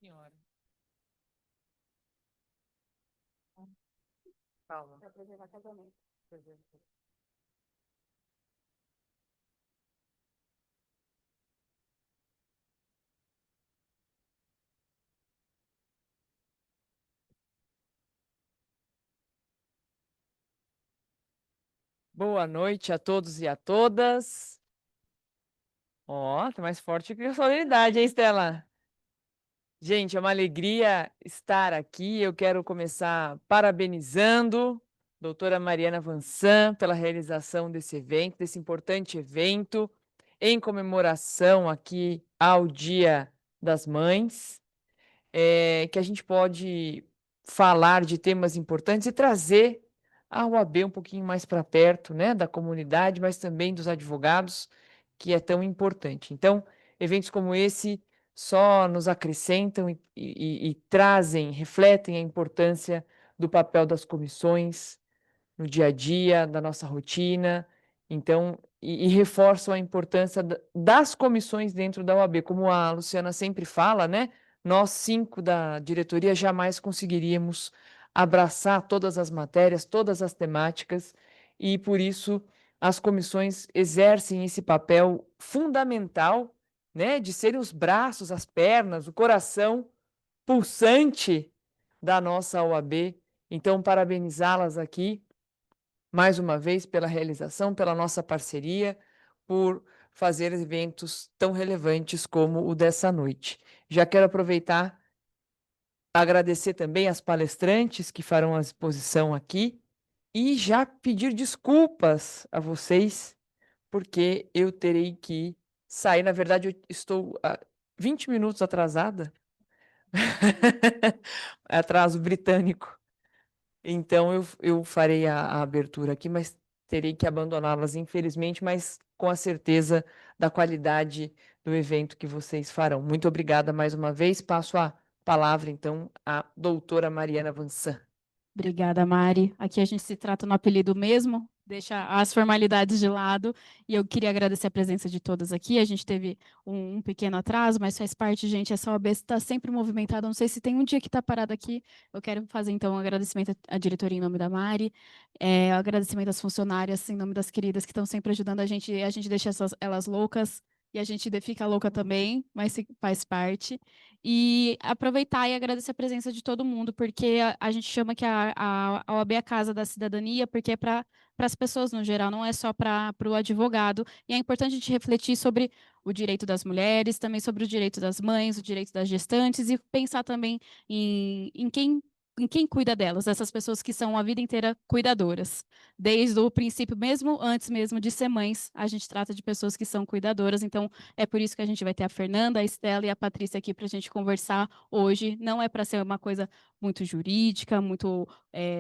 senhora. Calma. Para preservar casamento. Boa noite a todos e a todas. Ó, tá mais forte que a solenidade, hein, Estela? Gente, é uma alegria estar aqui. Eu quero começar parabenizando a doutora Mariana Vansan pela realização desse evento, desse importante evento, em comemoração aqui ao Dia das Mães, que a gente pode falar de temas importantes e trazer a OAB um pouquinho mais para perto, né, da comunidade, mas também dos advogados, que é tão importante. Então, eventos como esse só nos acrescentam e trazem, refletem a importância do papel das comissões no dia a dia, da nossa rotina, então, e reforçam a importância das comissões dentro da OAB, como a Luciana sempre fala, né? Nós cinco da diretoria jamais conseguiríamos abraçar todas as matérias, todas as temáticas, e por isso as comissões exercem esse papel fundamental, né, de serem os braços, as pernas, o coração pulsante da nossa OAB. Então, parabenizá-las aqui mais uma vez pela realização, pela nossa parceria, por fazer eventos tão relevantes como o dessa noite. Já quero aproveitar agradecer também as palestrantes que farão a exposição aqui e já pedir desculpas a vocês, porque eu terei que sair. Na verdade, eu estou 20 minutos atrasada. Atraso britânico. Então, eu farei a abertura aqui, mas terei que abandoná-las, infelizmente, mas com a certeza da qualidade do evento que vocês farão. Muito obrigada mais uma vez. Passo a palavra, então, à doutora Mariana Vansan. Obrigada, Mari. Aqui a gente se trata no apelido mesmo, deixa as formalidades de lado. E eu queria agradecer a presença de todas aqui. A gente teve um pequeno atraso, mas faz parte, gente. Essa OAB está sempre movimentada. Não sei se tem um dia que está parada aqui. Eu quero fazer, então, um agradecimento à diretoria em nome da Mari, agradecimento às funcionárias em nome das queridas que estão sempre ajudando a gente. A gente deixa elas loucas e a gente fica louca também, mas faz parte. E aproveitar e agradecer a presença de todo mundo, porque a gente chama que a OAB é a casa da cidadania, porque é para as pessoas no geral, não é só para o advogado. E é importante a gente refletir sobre o direito das mulheres, também sobre o direito das mães, o direito das gestantes, e pensar também em quem cuida delas, essas pessoas que são a vida inteira cuidadoras. Desde o princípio, mesmo antes mesmo de ser mães, a gente trata de pessoas que são cuidadoras. Então, é por isso que a gente vai ter a Fernanda, a Estela e a Patrícia aqui para a gente conversar hoje. Não é para ser uma coisa muito jurídica, muito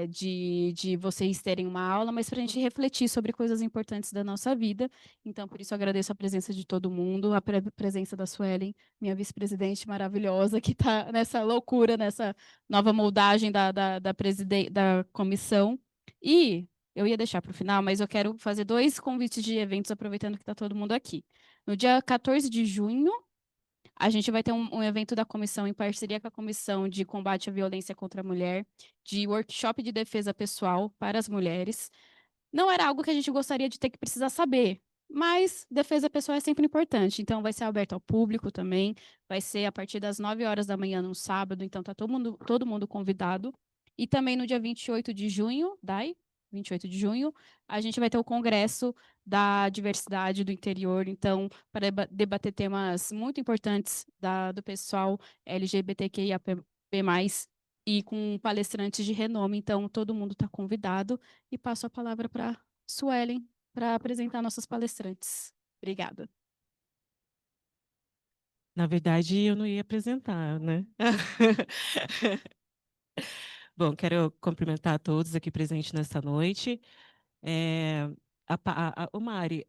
de vocês terem uma aula, mas para a gente refletir sobre coisas importantes da nossa vida. Então, por isso, eu agradeço a presença de todo mundo, a presença da Suelen, minha vice-presidente maravilhosa, que está nessa loucura, nessa nova moldagem da comissão. E eu ia deixar para o final, mas eu quero fazer 2 convites de eventos, aproveitando que está todo mundo aqui. No dia 14 de junho, a gente vai ter um evento da comissão, em parceria com a Comissão de Combate à Violência contra a Mulher, de workshop de defesa pessoal para as mulheres. Não era algo que a gente gostaria de ter que precisar saber, mas defesa pessoal é sempre importante. Então, vai ser aberto ao público também. Vai ser a partir das 9 horas da manhã, num sábado. Então, está todo mundo convidado. E também no dia 28 de junho, 28 de junho, a gente vai ter o Congresso da Diversidade do Interior. Então, para debater temas muito importantes do pessoal LGBTQIAP+, e com palestrantes de renome. Então, todo mundo está convidado. E passo a palavra para Suelen, para apresentar nossas palestrantes. Obrigada. Na verdade, eu não ia apresentar, né? Bom, quero cumprimentar a todos aqui presentes nesta noite. O Mari,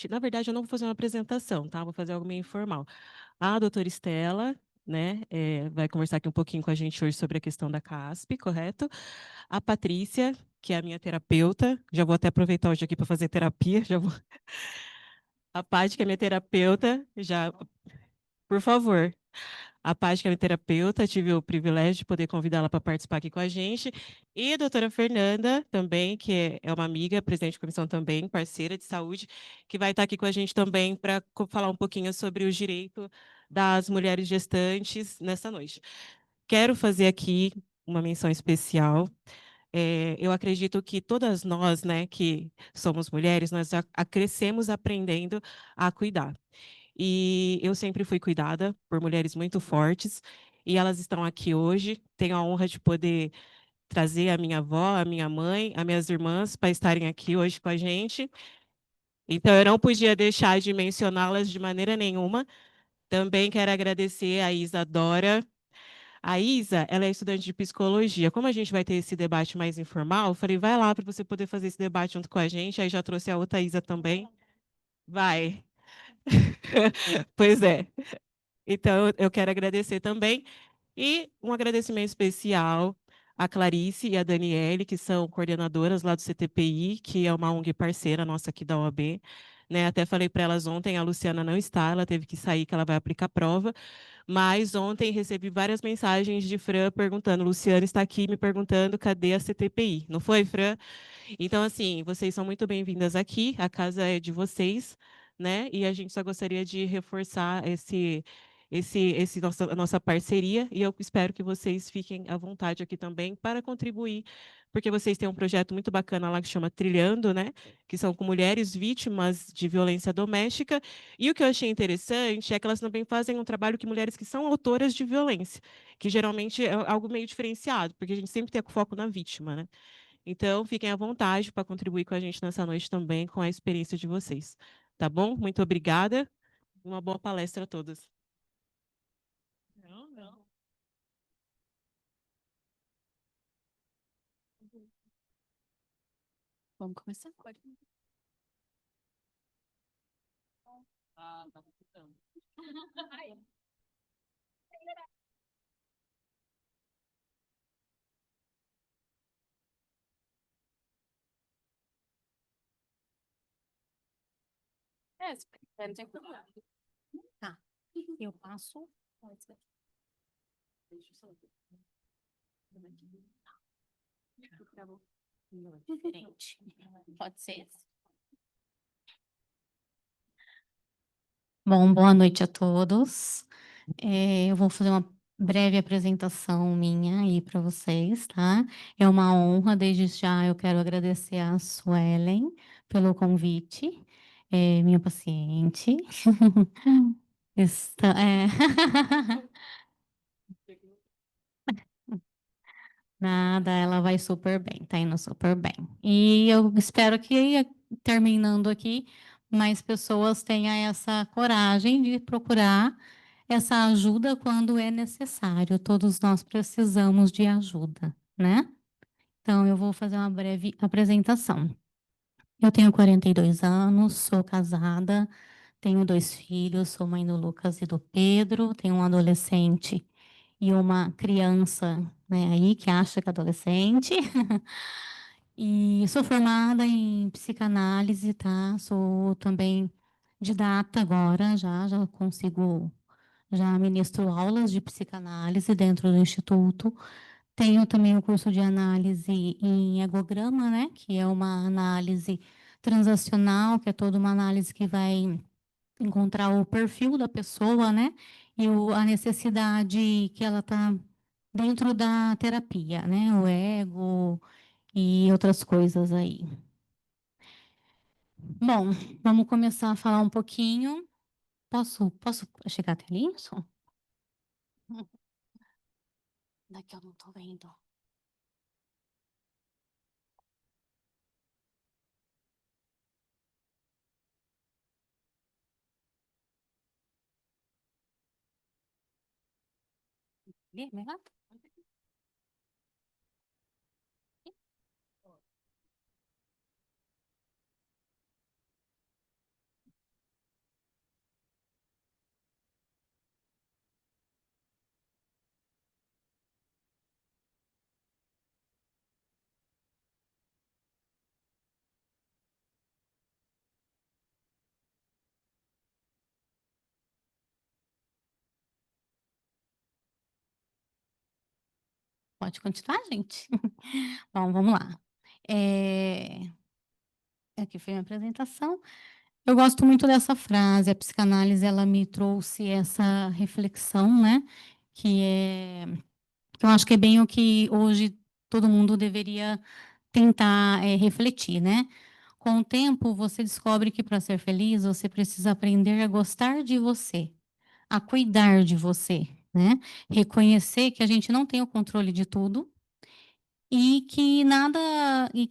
na verdade, eu não vou fazer uma apresentação, tá? Vou fazer algo meio informal. A doutora Estela, né, vai conversar aqui um pouquinho com a gente hoje sobre a questão da CASP, correto? A Patrícia, que é a minha terapeuta, já vou até aproveitar hoje aqui para fazer terapia, já vou. A Paty, que é minha terapeuta, já, por favor. A Paty, que é minha terapeuta, tive o privilégio de poder convidá-la para participar aqui com a gente. E a doutora Fernanda, também, que é uma amiga, presidente de comissão também, parceira de saúde, que vai estar aqui com a gente também para falar um pouquinho sobre o direito das mulheres gestantes nessa noite. Quero fazer aqui uma menção especial. Eu acredito que todas nós, né, que somos mulheres, nós crescemos aprendendo a cuidar. E eu sempre fui cuidada por mulheres muito fortes, e elas estão aqui hoje. Tenho a honra de poder trazer a minha avó, a minha mãe, as minhas irmãs para estarem aqui hoje com a gente. Então, eu não podia deixar de mencioná-las de maneira nenhuma. Também quero agradecer a Isadora. A Isa, ela é estudante de psicologia. Como a gente vai ter esse debate mais informal, eu falei, vai lá para você poder fazer esse debate junto com a gente. Aí já trouxe a outra Isa também. Vai. Pois é. Então, eu quero agradecer também. E um agradecimento especial à Clarice e à Daniele, que são coordenadoras lá do CTPI, que é uma ONG parceira nossa aqui da OAB. Né, até falei para elas ontem, a Luciana não está, ela teve que sair, que ela vai aplicar prova. Mas ontem recebi várias mensagens de Fran perguntando, Luciana está aqui me perguntando, cadê a CTPI? Não foi, Fran? Então, assim, vocês são muito bem-vindas aqui, a casa é de vocês, né? E a gente só gostaria de reforçar a nossa parceria, e eu espero que vocês fiquem à vontade aqui também para contribuir, porque vocês têm um projeto muito bacana lá que chama Trilhando, né? Que são com mulheres vítimas de violência doméstica, e o que eu achei interessante é que elas também fazem um trabalho que mulheres que são autoras de violência, que geralmente é algo meio diferenciado, porque a gente sempre tem o foco na vítima, né? Então, fiquem à vontade para contribuir com a gente nessa noite também, com a experiência de vocês. Tá bom? Muito obrigada. Uma boa palestra a todos. Não, não. Vamos começar? Pode. Ah, tá computando. Se quiser, não tem problema. Tá. Eu passo. Deixa eu só ver. Diferente. Pode ser. Bom, boa noite a todos. Eu vou fazer uma breve apresentação minha aí para vocês, tá? É uma honra, desde já eu quero agradecer a Suelen pelo convite, minha paciente. Está, Nada, ela vai super bem, tá indo super bem. E eu espero que, terminando aqui, mais pessoas tenham essa coragem de procurar essa ajuda quando é necessário. Todos nós precisamos de ajuda, né? Então, eu vou fazer uma breve apresentação. Eu tenho 42 anos, sou casada, tenho 2 filhos, sou mãe do Lucas e do Pedro, tenho um adolescente e uma criança, né, aí que acha que é adolescente. E sou formada em psicanálise, tá? Sou também didata agora, já consigo, já ministro aulas de psicanálise dentro do instituto. Tenho também o curso de análise em egograma, né? Que é uma análise transacional, que é toda uma análise que vai encontrar o perfil da pessoa, né? E a necessidade que ela está dentro da terapia, né? O ego e outras coisas aí. Bom, vamos começar a falar um pouquinho. Posso chegar até ali, isso? Daqui eu não estou vendo. Melhor? Pode continuar, gente? Bom, vamos lá. Aqui foi a apresentação. Eu gosto muito dessa frase. A psicanálise, ela me trouxe essa reflexão, né? Que é, que eu acho que é bem o que hoje todo mundo deveria tentar refletir, né? Com o tempo, você descobre que para ser feliz, você precisa aprender a gostar de você, a cuidar de você, né? Reconhecer que a gente não tem o controle de tudo e que nada e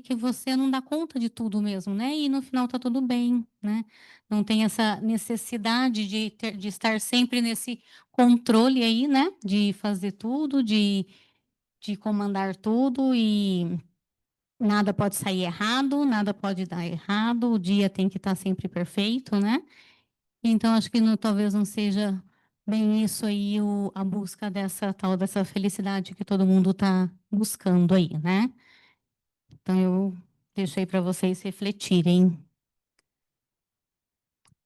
que você não dá conta de tudo mesmo, né? E no final tá tudo bem, né? Não tem essa necessidade de estar sempre nesse controle aí, né? De fazer tudo, de comandar tudo e nada pode sair errado, nada pode dar errado, o dia tem que estar sempre perfeito, né? Então, acho que talvez não seja bem isso aí, a busca dessa tal, dessa felicidade que todo mundo está buscando aí, né? Então, eu deixo aí para vocês refletirem.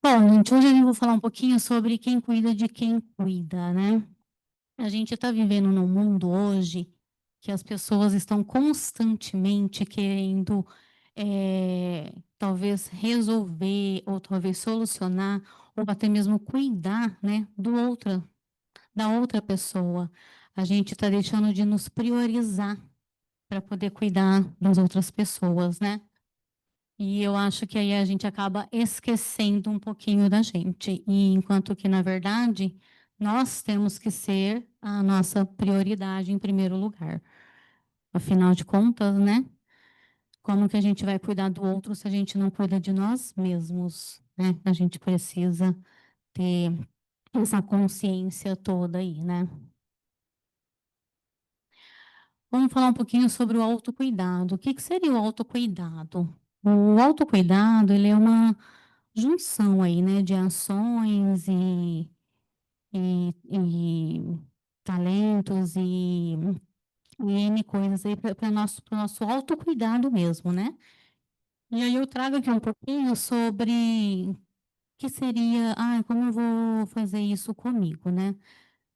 Bom, gente, hoje eu vou falar um pouquinho sobre quem cuida de quem cuida, né? A gente está vivendo num mundo hoje que as pessoas estão constantemente querendo, talvez resolver, ou talvez solucionar, ou até mesmo cuidar, né, da outra pessoa. A gente está deixando de nos priorizar para poder cuidar das outras pessoas, né? E eu acho que aí a gente acaba esquecendo um pouquinho da gente. E enquanto que, na verdade, nós temos que ser a nossa prioridade em primeiro lugar. Afinal de contas, né? Como que a gente vai cuidar do outro se a gente não cuida de nós mesmos, né? A gente precisa ter essa consciência toda aí, né? Vamos falar um pouquinho sobre o autocuidado. O que que seria o autocuidado? O autocuidado, ele é uma junção aí, né, de ações e talentos e N coisas aí para pro nosso autocuidado mesmo, né? E aí eu trago aqui um pouquinho sobre o que seria, como eu vou fazer isso comigo, né?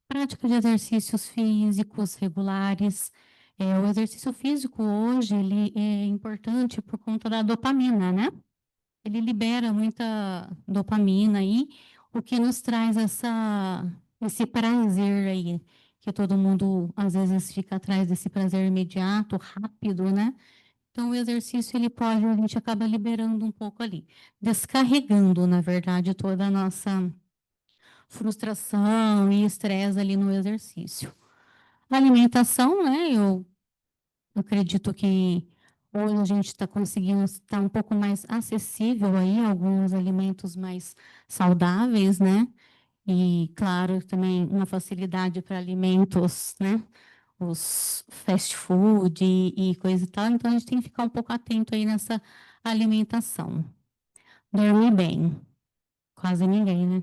Prática de exercícios físicos regulares. O exercício físico hoje, ele é importante por conta da dopamina, né? Ele libera muita dopamina aí, o que nos traz esse prazer aí, que todo mundo às vezes fica atrás desse prazer imediato, rápido, né? Então, o exercício, ele pode, a gente acaba liberando um pouco ali, descarregando, na verdade, toda a nossa frustração e estresse ali no exercício. A alimentação, né? Eu acredito que hoje a gente está conseguindo estar um pouco mais acessível aí, alguns alimentos mais saudáveis, né? E, claro, também uma facilidade para alimentos, né? Os fast food e coisa e tal. Então, a gente tem que ficar um pouco atento aí nessa alimentação. Dormir bem. Quase ninguém, né?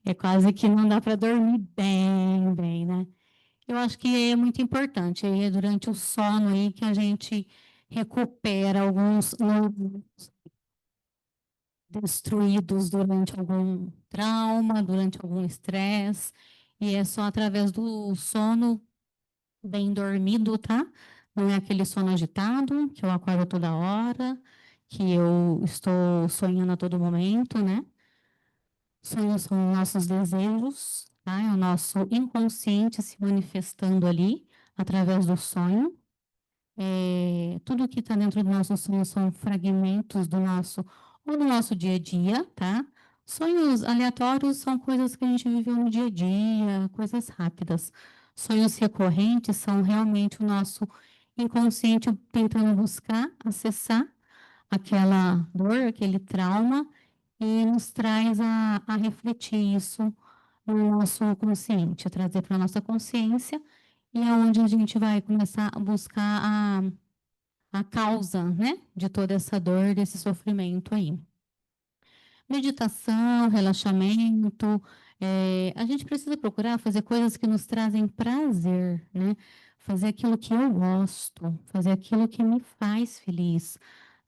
É quase que não dá para dormir bem, né? Eu acho que é muito importante. É durante o sono aí que a gente recupera alguns neurônios destruídos durante algum trauma, durante algum estresse. E é só através do sono bem dormido, tá? Não é aquele sono agitado, que eu acordo toda hora, que eu estou sonhando a todo momento, né? Sonhos são nossos desejos, tá? É o nosso inconsciente se manifestando ali através do sonho. Tudo que está dentro do nosso sonho são fragmentos ou do nosso dia a dia, tá? Sonhos aleatórios são coisas que a gente viveu no dia a dia, coisas rápidas. Sonhos recorrentes são realmente o nosso inconsciente tentando buscar, acessar aquela dor, aquele trauma e nos traz a refletir isso no nosso consciente, a trazer para a nossa consciência, e é onde a gente vai começar a buscar a causa, né, de toda essa dor, desse sofrimento aí. Meditação, relaxamento, a gente precisa procurar fazer coisas que nos trazem prazer, né? Fazer aquilo que eu gosto, fazer aquilo que me faz feliz,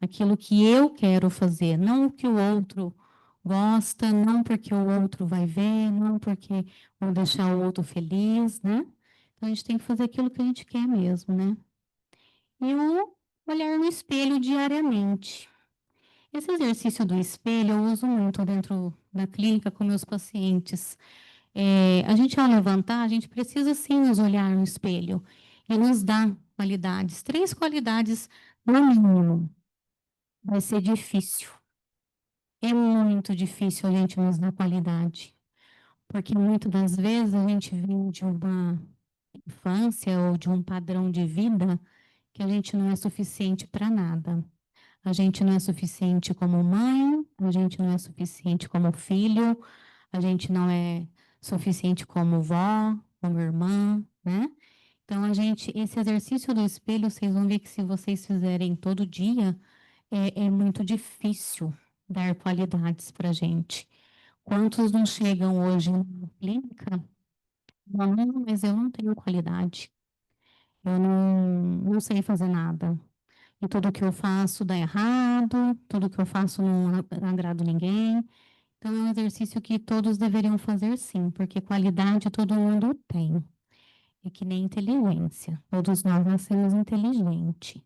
aquilo que eu quero fazer, não o que o outro gosta, não porque o outro vai ver, não porque vou deixar o outro feliz, né? Então, a gente tem que fazer aquilo que a gente quer mesmo, né? E o olhar no espelho diariamente. Esse exercício do espelho eu uso muito dentro da clínica com meus pacientes. A gente, ao levantar, a gente precisa sim nos olhar no espelho e nos dar qualidades, 3 qualidades no mínimo. Vai ser difícil. É muito difícil a gente nos dar qualidade, porque muitas das vezes a gente vem de uma infância ou de um padrão de vida que a gente não é suficiente para nada. A gente não é suficiente como mãe, a gente não é suficiente como filho, a gente não é suficiente como vó, como irmã, né? Então, esse exercício do espelho, vocês vão ver que se vocês fizerem todo dia, é muito difícil dar qualidades para a gente. Quantos não chegam hoje na clínica? Não, mas eu não tenho qualidade. Eu não sei fazer nada. E tudo que eu faço dá errado, tudo que eu faço não agrado ninguém. Então, é um exercício que todos deveriam fazer sim, porque qualidade todo mundo tem. É que nem inteligência. Todos nós nascemos inteligentes.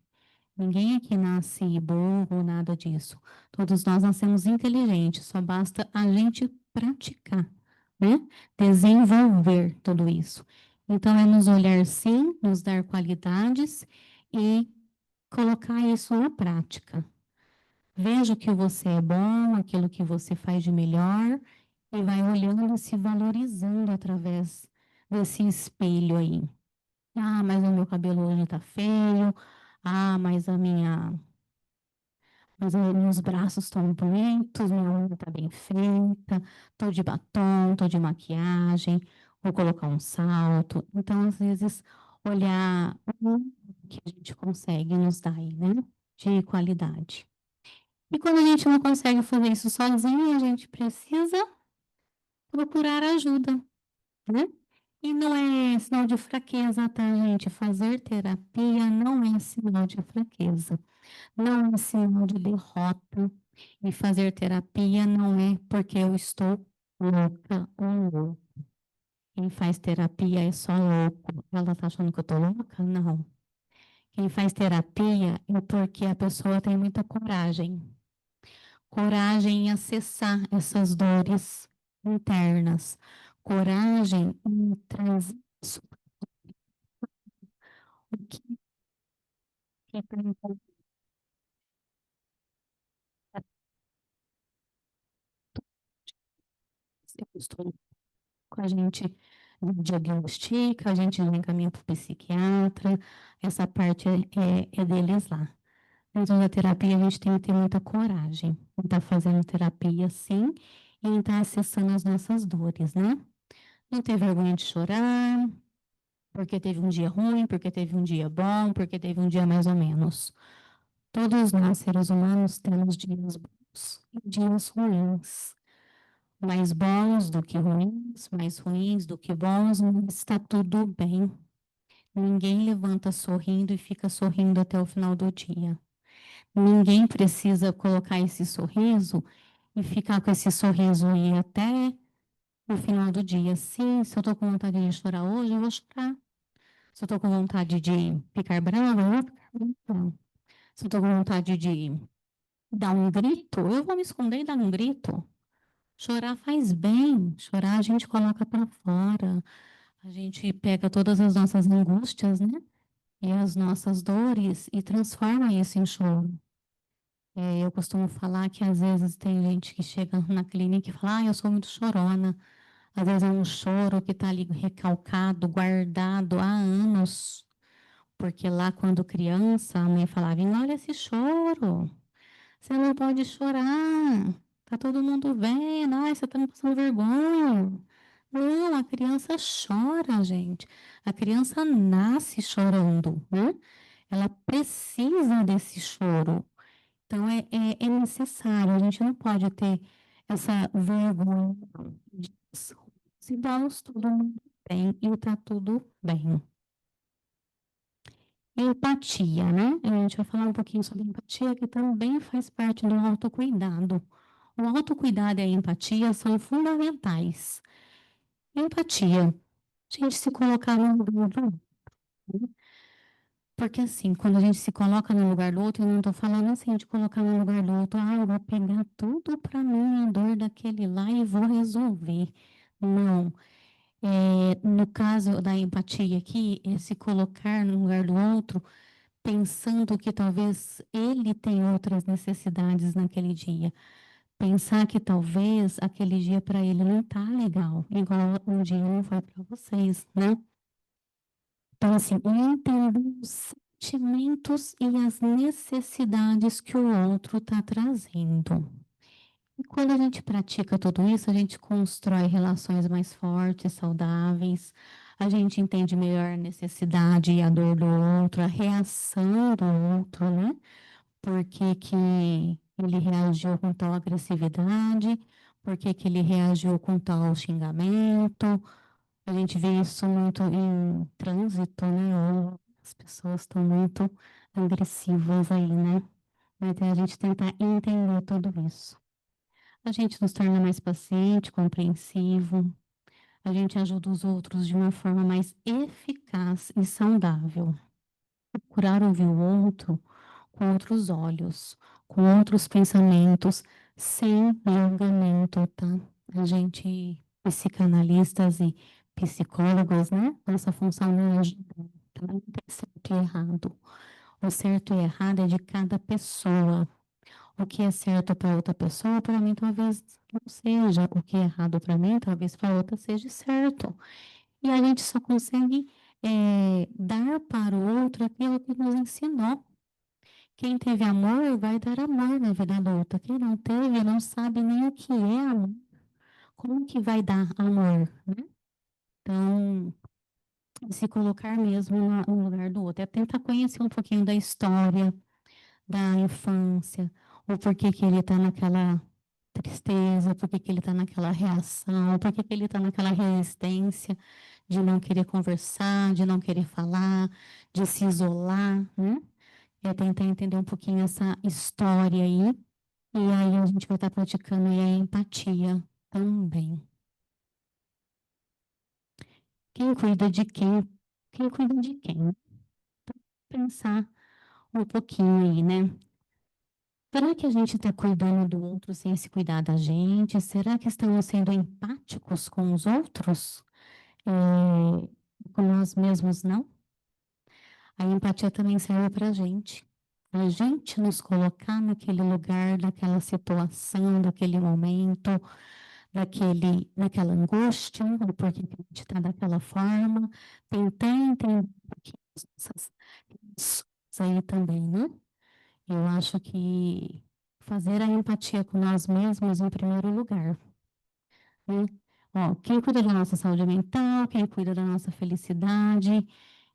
Ninguém aqui nasce burro, nada disso. Todos nós nascemos inteligentes, só basta a gente praticar, né? Desenvolver tudo isso. Então, é nos olhar sim, nos dar qualidades e colocar isso na prática. Veja o que você é bom, aquilo que você faz de melhor, e vai olhando e se valorizando através desse espelho aí. Ah, mas o meu cabelo hoje tá feio. Ah, mas os meus braços estão bonitos, minha unha está bem feita, estou de batom, estou de maquiagem, vou colocar um salto. Então, às vezes, olhar o que a gente consegue nos dar aí, né? De qualidade. E quando a gente não consegue fazer isso sozinho, a gente precisa procurar ajuda, né? E não é sinal de fraqueza, tá, gente? Fazer terapia não é sinal de fraqueza, não é sinal de derrota. E fazer terapia não é porque eu estou louca ou louco. Quem faz terapia é só louco. Ela tá achando que eu tô louca? Não. Quem faz terapia é porque a pessoa tem muita coragem. Coragem em acessar essas dores internas. Coragem em trazer isso que representa com a gente diagnostica, a gente já encaminha para o psiquiatra, essa parte é deles lá. Dentro da terapia, a gente tem que ter muita coragem em estar fazendo terapia, sim, e em estar acessando as nossas dores, né? Não ter vergonha de chorar, porque teve um dia ruim, porque teve um dia bom, porque teve um dia mais ou menos. Todos nós, seres humanos, temos dias bons e dias ruins. Mais bons do que ruins, mais ruins do que bons, mas está tudo bem. Ninguém levanta sorrindo e fica sorrindo até o final do dia. Ninguém precisa colocar esse sorriso e ficar com esse sorriso aí até o final do dia. Sim, se eu estou com vontade de chorar hoje, eu vou chorar. Se eu estou com vontade de ficar brava, eu vou ficar brava. Se eu estou com vontade de dar um grito, eu vou me esconder e dar um grito. Chorar faz bem, chorar a gente coloca para fora, a gente pega todas as nossas angústias, né? E as nossas dores e transforma isso em choro. Eu costumo falar que às vezes tem gente que chega na clínica e fala, eu sou muito chorona. Às vezes é um choro que está ali recalcado, guardado há anos. Porque lá, quando criança, a mãe falava, olha esse choro, você não pode chorar, tá todo mundo vendo, ai, você tá me passando vergonha. Não, a criança chora, gente. A criança nasce chorando, né? Ela precisa desse choro. Então, é necessário, a gente não pode ter essa vergonha disso. Se damos tudo muito bem e tá tudo bem. Empatia, né? A gente vai falar um pouquinho sobre empatia, que também faz parte do autocuidado. O autocuidado e a empatia são fundamentais. Empatia. a gente se colocar no lugar do outro, né? Porque assim, quando a gente se coloca no lugar do outro, eu não estou falando assim de colocar no lugar do outro, eu vou pegar tudo para mim, a dor daquele lá e vou resolver. Não. No caso da empatia aqui, é se colocar no lugar do outro, pensando que talvez ele tem outras necessidades naquele dia. Pensar que talvez aquele dia para ele não tá legal, igual um dia não foi para vocês, né? Então, assim, entender os sentimentos e as necessidades que o outro está trazendo. E quando a gente pratica tudo isso, a gente constrói relações mais fortes, saudáveis, a gente entende melhor a necessidade e a dor do outro, a reação do outro, né? Por que que ele reagiu com tal agressividade, por que que ele reagiu com tal xingamento. A gente vê isso muito em trânsito, né? Ou as pessoas estão muito agressivas aí, né? Então, a gente tentar entender tudo isso. A gente nos torna mais paciente, compreensivo, a gente ajuda os outros de uma forma mais eficaz e saudável. Procurar ouvir o outro com outros olhos, com outros pensamentos, sem julgamento, tá? A gente, psicanalistas e psicólogos, né? Nossa função não é ajudar, tá? Não tem certo e errado. O certo e errado é de cada pessoa. O que é certo para outra pessoa, para mim talvez não seja. O que é errado para mim, talvez para outra seja certo. E a gente só consegue dar para o outro aquilo que nos ensinou. Quem teve amor vai dar amor na vida da outra. Quem não teve não sabe nem o que é amor. Como que vai dar amor, né? Então, se colocar mesmo no lugar do outro. É tentar conhecer um pouquinho da história, da infância, o porquê que ele está naquela tristeza, porquê que ele está naquela reação, porquê que ele está naquela resistência de não querer conversar, de não querer falar, de se isolar, né? É tentar entender um pouquinho essa história aí, e aí a gente vai estar praticando aí a empatia também. Quem cuida de quem? Quem cuida de quem? Pensar um pouquinho aí, né? Será que a gente está cuidando do outro sem se cuidar da gente? Será que estamos sendo empáticos com os outros? Com nós mesmos, não? A empatia também serve para a gente. A gente nos colocar naquele lugar, naquela situação, naquele momento, naquela angústia, o porquê que a gente está daquela forma, tentar entender um pouquinho essas emoções aí também, né? Eu acho que fazer a empatia com nós mesmos em primeiro lugar, né? Ó, quem cuida da nossa saúde mental, quem cuida da nossa felicidade,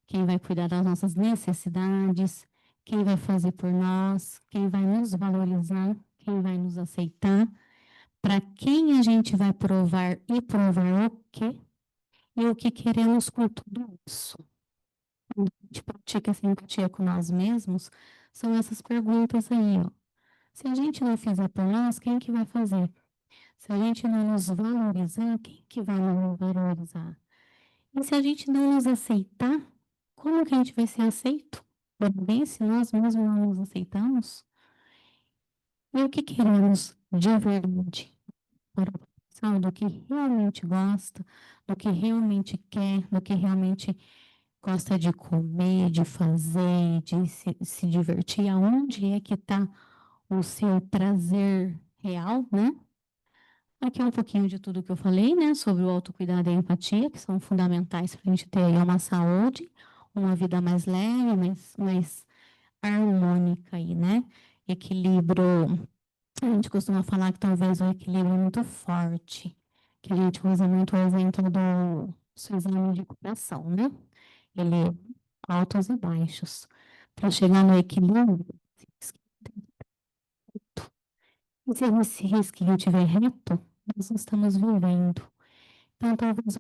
quem vai cuidar das nossas necessidades, quem vai fazer por nós, quem vai nos valorizar, quem vai nos aceitar, para quem a gente vai provar e provar o quê e o que queremos com tudo isso. Quando a gente pratica essa empatia com nós mesmos, são essas perguntas aí, ó. Se a gente não fizer por nós, quem que vai fazer? Se a gente não nos valorizar, quem que vai nos valorizar? E se a gente não nos aceitar, como que a gente vai ser aceito? Bem, se nós mesmos não nos aceitamos? E o que queremos de verdade? Para o coração, do que realmente gosta, do que realmente quer, do que realmente gosta de comer, de fazer, de se divertir, aonde é que está o seu prazer real, né? Aqui é um pouquinho de tudo que eu falei, né, sobre o autocuidado e a empatia, que são fundamentais para a gente ter aí uma saúde, uma vida mais leve, mais harmônica aí, né? Equilíbrio, a gente costuma falar que talvez o equilíbrio é muito forte, que a gente usa muito o exemplo do seu exame de coração, né? Ele é altos e baixos. Para chegar no equilíbrio, e se esse risquinho estiver reto, nós não estamos vivendo. Então, talvez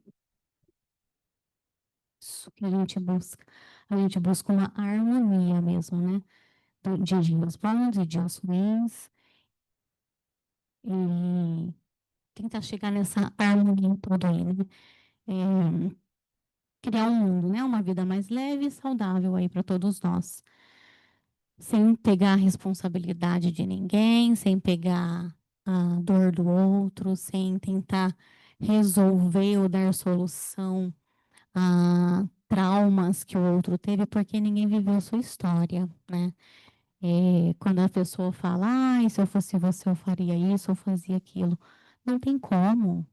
isso que a gente busca. A gente busca uma harmonia mesmo, né? De dias bons e dias ruins. E tentar chegar nessa harmonia toda aí, né? criar um mundo, né? Uma vida mais leve e saudável aí para todos nós. Sem pegar a responsabilidade de ninguém, sem pegar a dor do outro, sem tentar resolver ou dar solução a traumas que o outro teve, porque ninguém viveu a sua história, né? Quando a pessoa fala, se eu fosse você, eu faria isso, eu fazia aquilo. Não tem como.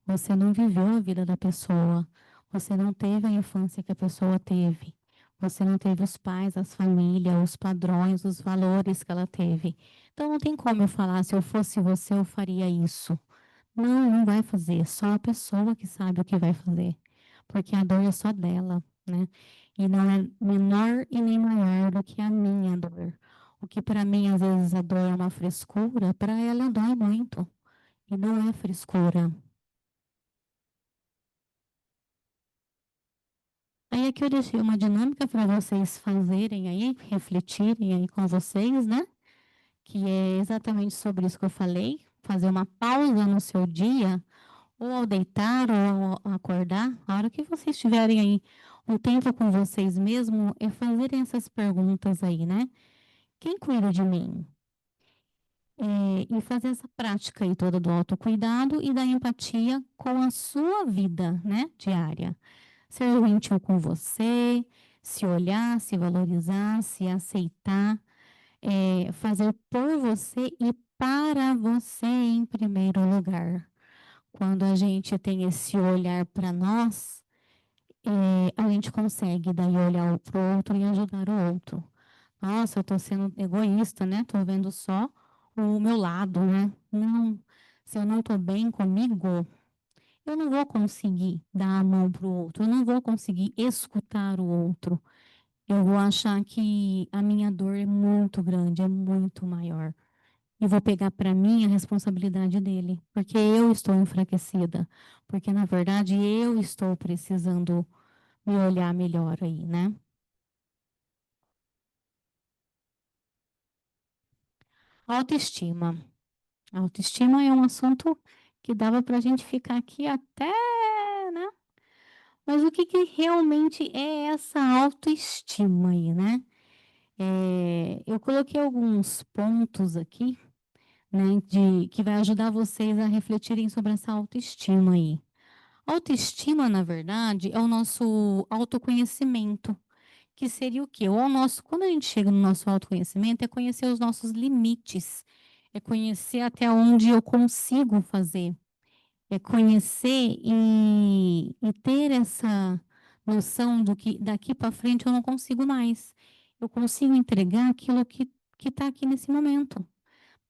Você não viveu a vida da pessoa. Você não teve a infância que a pessoa teve. Você não teve os pais, as famílias, os padrões, os valores que ela teve. Então não tem como eu falar, se eu fosse você, eu faria isso. Não, não vai fazer. Só a pessoa que sabe o que vai fazer. Porque a dor é só dela, né? E não é menor e nem maior do que a minha dor. O que para mim, às vezes, a dor é uma frescura, para ela dói muito. E não é frescura. Aí aqui eu deixei uma dinâmica para vocês fazerem aí, refletirem aí com vocês, né? Que é exatamente sobre isso que eu falei. Fazer uma pausa no seu dia, ou ao deitar, ou ao acordar, a hora que vocês tiverem aí um tempo com vocês mesmo, é fazerem essas perguntas aí, né? Quem cuida de mim? E fazer essa prática aí toda do autocuidado e da empatia com a sua vida, né, diária. Ser gentil com você, se olhar, se valorizar, se aceitar, fazer por você e para você em primeiro lugar. Quando a gente tem esse olhar para nós, a gente consegue daí olhar para o outro e ajudar o outro. Nossa, eu estou sendo egoísta, né? Estou vendo só o meu lado, né? Não, se eu não estou bem comigo, eu não vou conseguir dar a mão para o outro, eu não vou conseguir escutar o outro. Eu vou achar que a minha dor é muito grande, é muito maior. E vou pegar para mim a responsabilidade dele, porque eu estou enfraquecida, porque na verdade eu estou precisando me olhar melhor aí, né? Autoestima. Autoestima é um assunto que dava para a gente ficar aqui até, né? Mas o que, que realmente é essa autoestima aí, né? Eu coloquei alguns pontos aqui, né, que vai ajudar vocês a refletirem sobre essa autoestima aí. Autoestima, na verdade, é o nosso autoconhecimento, que seria o quê? Quando a gente chega no nosso autoconhecimento, é conhecer os nossos limites, é conhecer até onde eu consigo fazer, é conhecer e ter essa noção do que daqui para frente eu não consigo mais. Eu consigo entregar aquilo que está aqui nesse momento.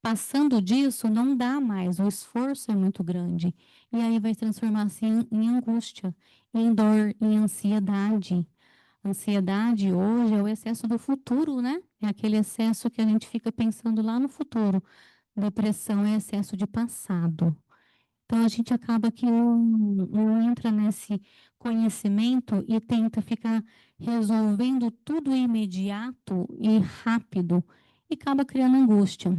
Passando disso, não dá mais, o esforço é muito grande. E aí vai transformar-se em angústia, em dor, em ansiedade. Ansiedade hoje é o excesso do futuro, né? É aquele excesso que a gente fica pensando lá no futuro. Depressão é excesso de passado. Então a gente acaba que não entra nesse conhecimento e tenta ficar resolvendo tudo imediato e rápido e acaba criando angústia.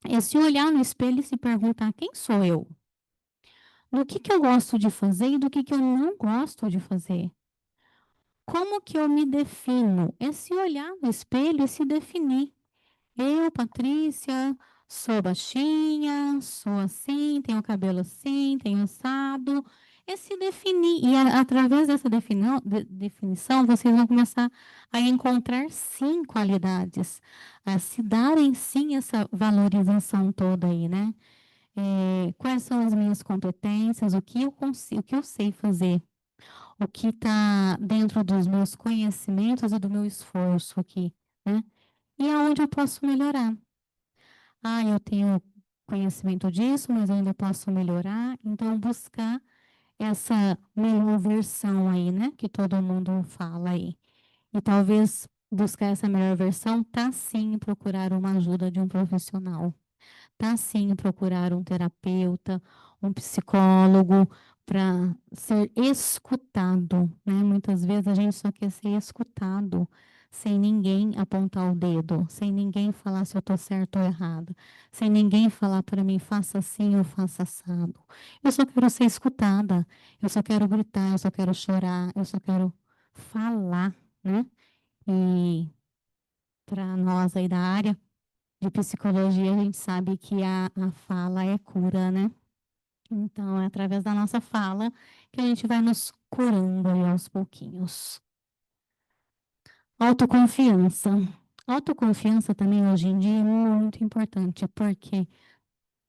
É se olhar no espelho e se perguntar quem sou eu? Do que eu gosto de fazer e do que eu não gosto de fazer? Como que eu me defino? É se olhar no espelho e se definir. Eu, Patrícia, sou baixinha, sou assim, tenho cabelo assim, tenho assado. É se definir. E através dessa definição, vocês vão começar a encontrar, sim, qualidades. A se darem, sim, essa valorização toda aí, né? Quais são as minhas competências, o que eu consigo, o que eu sei fazer, o que está dentro dos meus conhecimentos e do meu esforço aqui, né? E aonde eu posso melhorar. Eu tenho conhecimento disso, mas eu ainda posso melhorar. Então, buscar essa melhor versão aí, né? Que todo mundo fala aí. E talvez buscar essa melhor versão tá sim em procurar uma ajuda de um profissional. Tá sim em procurar um terapeuta, um psicólogo, para ser escutado, né? Muitas vezes a gente só quer ser escutado, sem ninguém apontar o dedo, sem ninguém falar se eu estou certo ou errado, sem ninguém falar para mim, faça assim ou faça assado. Eu só quero ser escutada, eu só quero gritar, eu só quero chorar, eu só quero falar, né? E para nós aí da área de psicologia, a gente sabe que a fala é cura, né? Então, é através da nossa fala que a gente vai nos curando aí aos pouquinhos. Autoconfiança. Autoconfiança também hoje em dia é muito importante, porque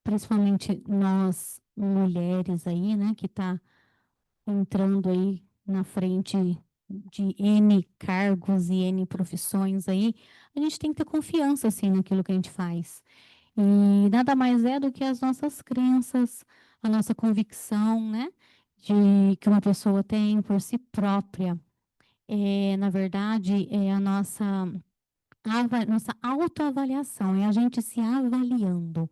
principalmente nós mulheres aí, né, que tá entrando aí na frente de N cargos e N profissões aí, a gente tem que ter confiança, assim, naquilo que a gente faz. E nada mais é do que as nossas crenças, a nossa convicção, né, de que uma pessoa tem por si própria. É, na verdade, é a nossa autoavaliação, é a gente se avaliando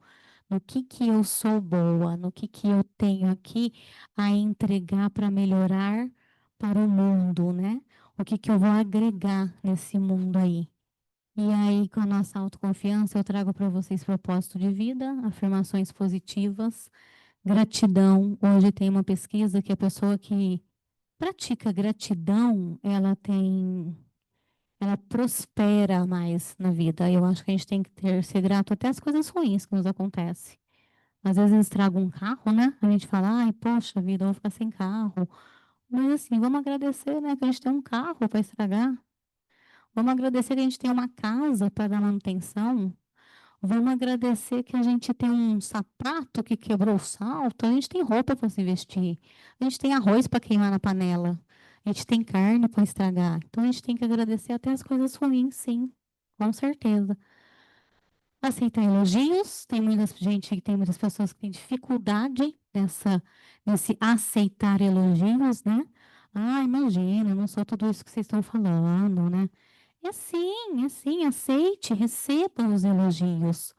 no que eu sou boa, no que eu tenho aqui a entregar para melhorar para o mundo, né? O que eu vou agregar nesse mundo aí. E aí, com a nossa autoconfiança, eu trago para vocês propósito de vida, afirmações positivas, gratidão. Hoje tem uma pesquisa que a pessoa que pratica gratidão, ela prospera mais na vida. Eu acho que a gente tem que ser grato até as coisas ruins que nos acontecem. Às vezes estraga um carro, né? A gente fala, ai, poxa vida, eu vou ficar sem carro. Mas assim, vamos agradecer, né, que a gente tem um carro para estragar. Vamos agradecer que a gente tem uma casa para dar manutenção. Vamos agradecer que a gente tem um sapato que quebrou o salto. A gente tem roupa para se vestir. A gente tem arroz para queimar na panela. A gente tem carne para estragar. Então a gente tem que agradecer até as coisas ruins, sim, com certeza. Aceitar elogios. Tem muita gente, tem muitas pessoas que têm dificuldade nesse aceitar elogios, né? Ah, imagina, eu não sou tudo isso que vocês estão falando, né? É assim, aceite, receba os elogios.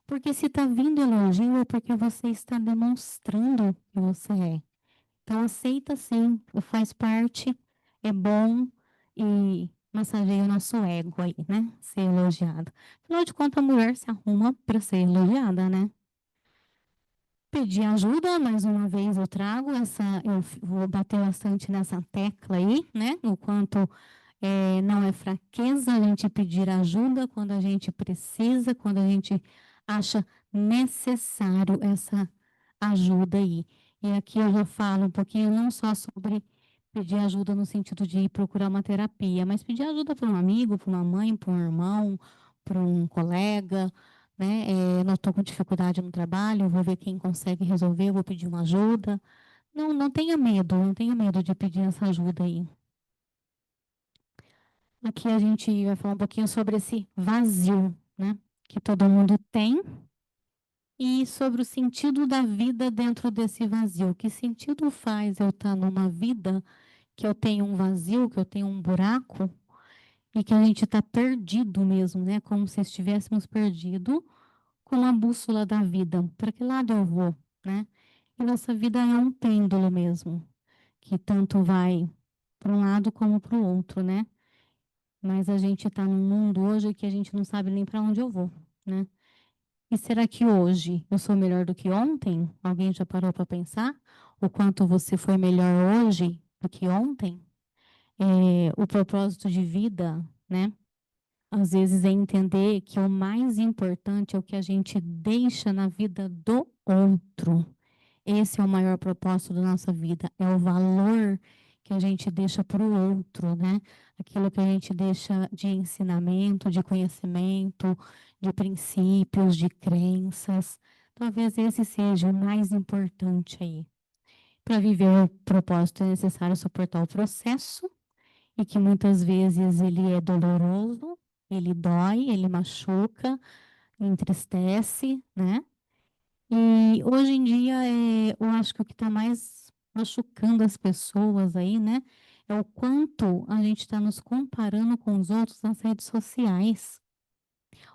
Porque se está vindo elogio é porque você está demonstrando que você é. Então aceita sim, faz parte, é bom e massageia o nosso ego aí, né? Ser elogiado. Afinal de contas, a mulher se arruma para ser elogiada, né? Pedir ajuda, mais uma vez eu trago vou bater bastante nessa tecla aí, né? O quanto não é fraqueza a gente pedir ajuda quando a gente precisa, quando a gente acha necessário essa ajuda aí. E aqui eu já falo um pouquinho não só sobre pedir ajuda no sentido de ir procurar uma terapia, mas pedir ajuda para um amigo, para uma mãe, para um irmão, para um colega, né? Não estou com dificuldade no trabalho, vou ver quem consegue resolver, vou pedir uma ajuda. Não, não tenha medo de pedir essa ajuda aí. Aqui a gente vai falar um pouquinho sobre esse vazio, né? Que todo mundo tem e sobre o sentido da vida dentro desse vazio. Que sentido faz eu estar numa vida que eu tenho um vazio, que eu tenho um buraco e que a gente está perdido mesmo, né? Como se estivéssemos perdido com a bússola da vida. Para que lado eu vou, né? E nossa vida é um pêndulo mesmo, que tanto vai para um lado como para o outro, né? Mas a gente está num mundo hoje que a gente não sabe nem para onde eu vou, né? E será que hoje eu sou melhor do que ontem? Alguém já parou para pensar? O quanto você foi melhor hoje do que ontem? O propósito de vida, né? Às vezes é entender que o mais importante é o que a gente deixa na vida do outro. Esse é o maior propósito da nossa vida, é o valor que a gente deixa para o outro, né? Aquilo que a gente deixa de ensinamento, de conhecimento, de princípios, de crenças. Talvez esse seja o mais importante aí. Para viver o propósito é necessário suportar o processo e que muitas vezes ele é doloroso, ele dói, ele machuca, entristece, né? E hoje em dia, eu acho que o que está mais machucando as pessoas aí, né, é o quanto a gente está nos comparando com os outros nas redes sociais.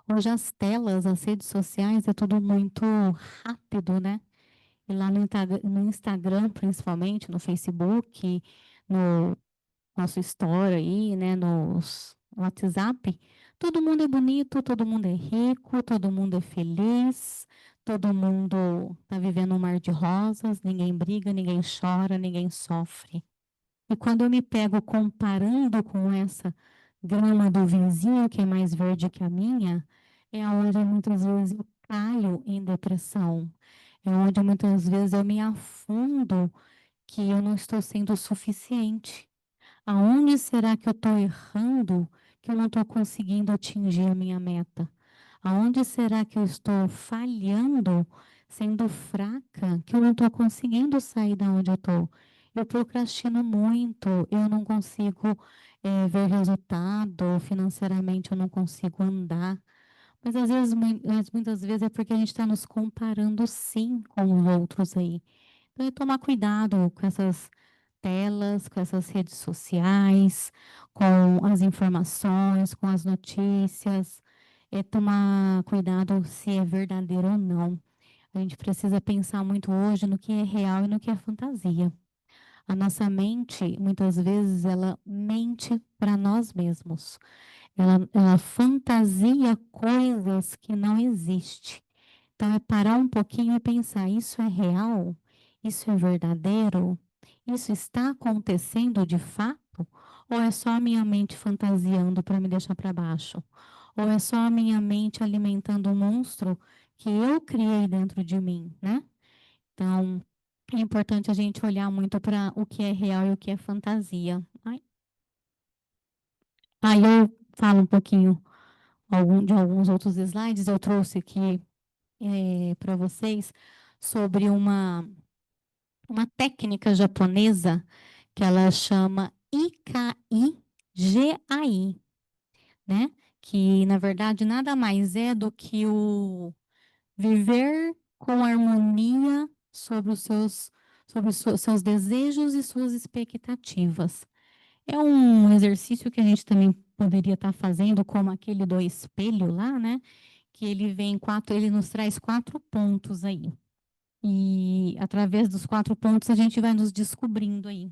Hoje as telas, as redes sociais, é tudo muito rápido, né? E lá no Instagram, principalmente, no Facebook, no nosso story aí, né, WhatsApp, todo mundo é bonito, todo mundo é rico, todo mundo é feliz, todo mundo está vivendo um mar de rosas, ninguém briga, ninguém chora, ninguém sofre. E quando eu me pego comparando com essa grama do vizinho, que é mais verde que a minha, é onde muitas vezes eu caio em depressão. É onde muitas vezes eu me afundo que eu não estou sendo suficiente. Aonde será que eu estou errando que eu não estou conseguindo atingir a minha meta? Aonde será que eu estou falhando, sendo fraca, que eu não estou conseguindo sair da onde eu estou? Eu procrastino muito, eu não consigo ver resultado, financeiramente eu não consigo andar. Mas às vezes, muitas vezes é porque a gente está nos comparando sim com os outros aí. Então é tomar cuidado com essas telas, com essas redes sociais, com as informações, com as notícias, é tomar cuidado se é verdadeiro ou não. A gente precisa pensar muito hoje no que é real e no que é fantasia. A nossa mente, muitas vezes, ela mente para nós mesmos. Ela fantasia coisas que não existem. Então, é parar um pouquinho e pensar: isso é real? Isso é verdadeiro? Isso está acontecendo de fato? Ou é só a minha mente fantasiando para me deixar para baixo? Ou é só a minha mente alimentando um monstro que eu criei dentro de mim, né? Então, é importante a gente olhar muito para o que é real e o que é fantasia. Aí eu falo um pouquinho de alguns outros slides. Eu trouxe aqui para vocês sobre uma técnica japonesa que ela chama Ikai-Gai, né? Que, na verdade, nada mais é do que o viver com harmonia sobre os seus desejos e suas expectativas. É um exercício que a gente também poderia estar fazendo, como aquele do espelho lá, né? Que ele nos traz 4 pontos aí. E através dos 4 pontos a gente vai nos descobrindo aí.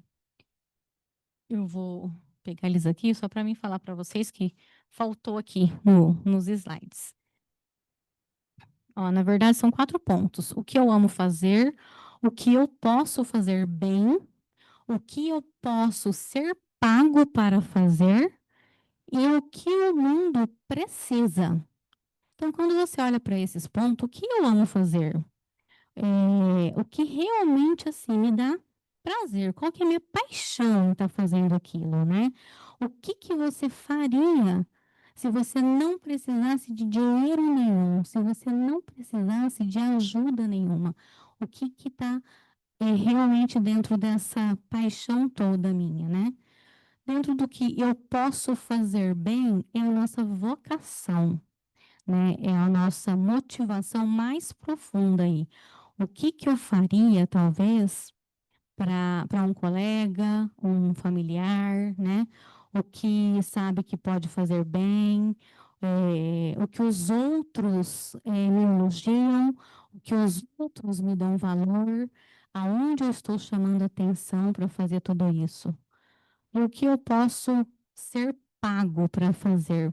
Eu vou pegar eles aqui só para mim falar para vocês que faltou aqui nos slides. Ó, na verdade, são 4 pontos. O que eu amo fazer, o que eu posso fazer bem, o que eu posso ser pago para fazer e o que o mundo precisa. Então, quando você olha para esses pontos, o que eu amo fazer? O que realmente assim me dá prazer? Qual que é a minha paixão em estar fazendo aquilo, né? O que que você faria se você não precisasse de dinheiro nenhum, se você não precisasse de ajuda nenhuma? O que que está realmente dentro dessa paixão toda minha, né? Dentro do que eu posso fazer bem é a nossa vocação, né? É a nossa motivação mais profunda aí. O que que eu faria, talvez, para um colega, um familiar, né? O que sabe que pode fazer bem, o que os outros me elogiam, o que os outros me dão valor, aonde eu estou chamando atenção para fazer tudo isso. E o que eu posso ser pago para fazer.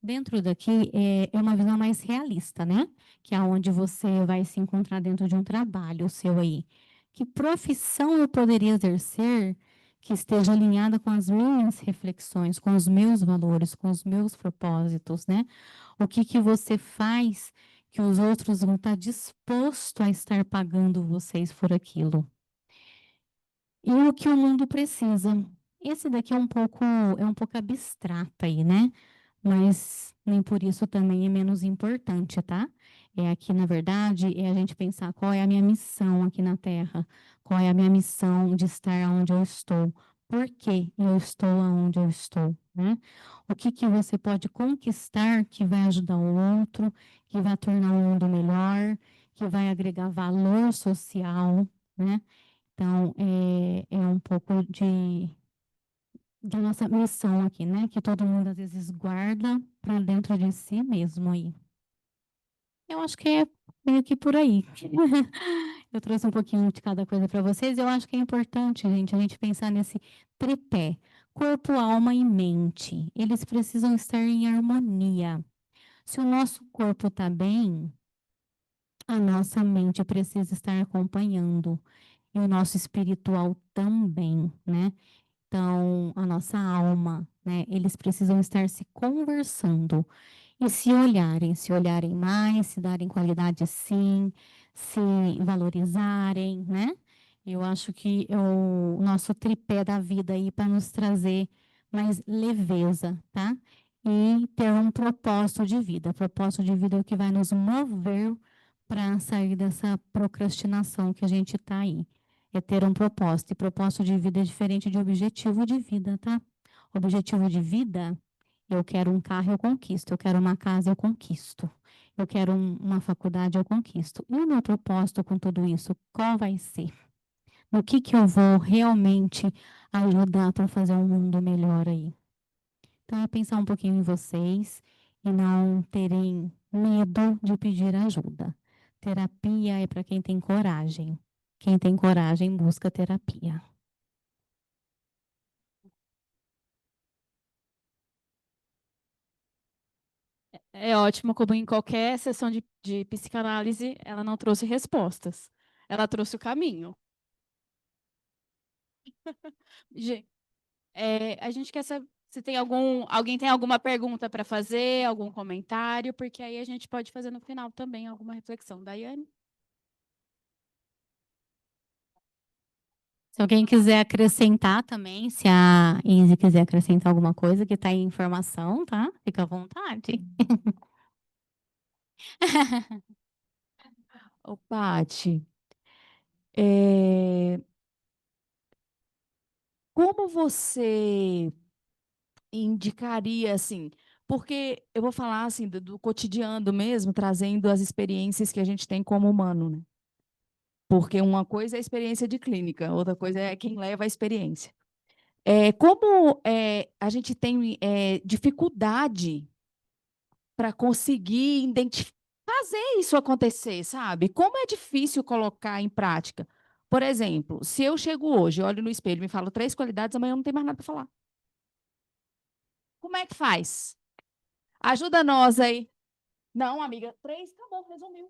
Dentro daqui é uma visão mais realista, né? Que é onde você vai se encontrar dentro de um trabalho seu aí. Que profissão eu poderia exercer que esteja alinhada com as minhas reflexões, com os meus valores, com os meus propósitos, né? O que que você faz que os outros vão estar dispostos a estar pagando vocês por aquilo? E o que o mundo precisa. Esse daqui é um pouco abstrato aí, né? Mas nem por isso também é menos importante, tá? É aqui, na verdade, é a gente pensar qual é a minha missão aqui na Terra, qual é a minha missão de estar onde eu estou, por que eu estou onde eu estou, né? O que que você pode conquistar que vai ajudar o outro, que vai tornar o mundo melhor, que vai agregar valor social, né? Então, é um pouco da nossa missão aqui, né? Que todo mundo às vezes guarda para dentro de si mesmo aí. Eu acho que é meio que por aí. Eu trouxe um pouquinho de cada coisa para vocês. Eu acho que é importante, gente, a gente pensar nesse tripé. corpo, alma e mente, eles precisam estar em harmonia. Se o nosso corpo está bem, a nossa mente precisa estar acompanhando. E o nosso espiritual também, né? Então, a nossa alma, né? Eles precisam estar se conversando e se olharem mais, se darem qualidade sim, se valorizarem, né? Eu acho que é o nosso tripé da vida aí para nos trazer mais leveza, tá? E ter um propósito de vida. Propósito de vida é o que vai nos mover para sair dessa procrastinação que a gente está aí. É ter um propósito. E propósito de vida é diferente de objetivo de vida, tá? Objetivo de vida, eu quero um carro, eu conquisto. Eu quero uma casa, eu conquisto. Eu quero uma faculdade, eu conquisto. E o meu propósito com tudo isso, qual vai ser? No que eu vou realmente ajudar para fazer um mundo melhor aí? Então, é pensar um pouquinho em vocês e não terem medo de pedir ajuda. Terapia é para quem tem coragem. Quem tem coragem busca terapia. É ótimo como em qualquer sessão de psicanálise, ela não trouxe respostas. Ela trouxe o caminho. A gente quer saber se tem alguém tem alguma pergunta para fazer, algum comentário, porque aí a gente pode fazer no final também alguma reflexão. Daiane? Se alguém quiser acrescentar também, se a Izzy quiser acrescentar alguma coisa que está em informação, tá? Fica à vontade. Ô, Paty, é, como você indicaria, assim, porque eu vou falar, assim, do cotidiano mesmo, trazendo as experiências que a gente tem como humano, né? Porque uma coisa é a experiência de clínica, outra coisa é quem leva a experiência. Como a gente tem dificuldade para conseguir fazer isso acontecer, sabe? Como é difícil colocar em prática. Por exemplo, se eu chego hoje, olho no espelho e me falo 3 qualidades, amanhã eu não tenho mais nada para falar. Como é que faz? Ajuda nós aí. Não, amiga, 3, acabou, resumiu.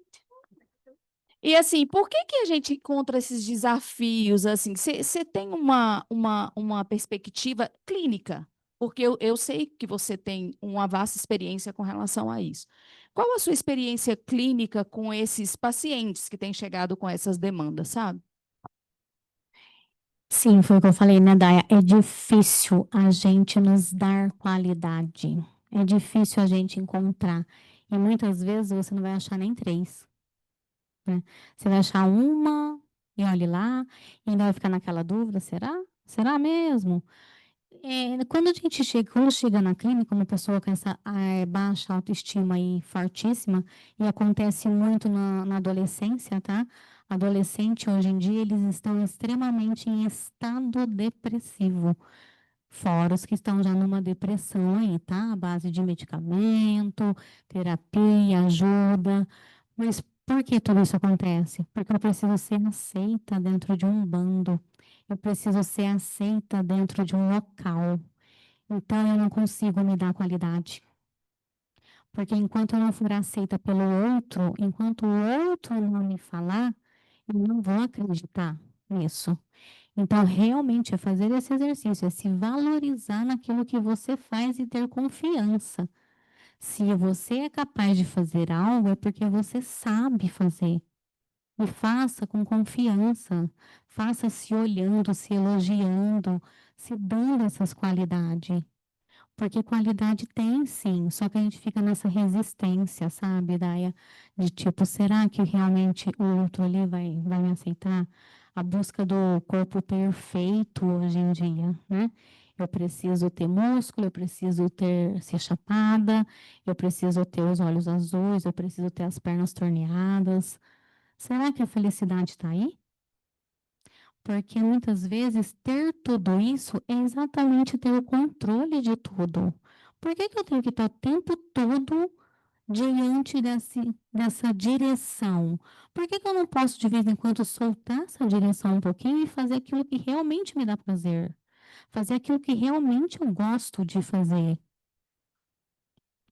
E assim, por que que a gente encontra esses desafios assim? Você tem uma perspectiva clínica? Porque eu sei que você tem uma vasta experiência com relação a isso. Qual a sua experiência clínica com esses pacientes que têm chegado com essas demandas, sabe? Sim, foi o que eu falei, né, Daya? É difícil a gente nos dar qualidade. É difícil a gente encontrar. E muitas vezes você não vai achar nem 3, né? Você vai achar uma e olhe lá, e ainda vai ficar naquela dúvida, será? Será mesmo? Quando a gente chega, quando chega na clínica, uma pessoa com essa baixa autoestima aí fortíssima, e acontece muito na adolescência, tá? Adolescente, hoje em dia, eles estão extremamente em estado depressivo. Fora os que estão já numa depressão aí, tá? À base de medicamento, terapia, ajuda. Mas por que tudo isso acontece? Porque eu preciso ser aceita dentro de um bando. Eu preciso ser aceita dentro de um local. Então, eu não consigo me dar qualidade. Porque enquanto eu não for aceita pelo outro, enquanto o outro não me falar, eu não vou acreditar nisso. Então, realmente, é fazer esse exercício, é se valorizar naquilo que você faz e ter confiança. Se você é capaz de fazer algo, é porque você sabe fazer. E faça com confiança. Faça se olhando, se elogiando, se dando essas qualidades. Porque qualidade tem, sim, só que a gente fica nessa resistência, sabe, Daia? De tipo, será que realmente o outro ali vai me aceitar? A busca do corpo perfeito hoje em dia, né? Eu preciso ter músculo, eu preciso ser chapada, eu preciso ter os olhos azuis, eu preciso ter as pernas torneadas. Será que a felicidade está aí? Porque muitas vezes ter tudo isso é exatamente ter o controle de tudo. Por que que eu tenho que estar o tempo todo diante dessa direção? Por que que eu não posso, de vez em quando, soltar essa direção um pouquinho e fazer aquilo que realmente me dá prazer? fazer aquilo que realmente eu gosto de fazer.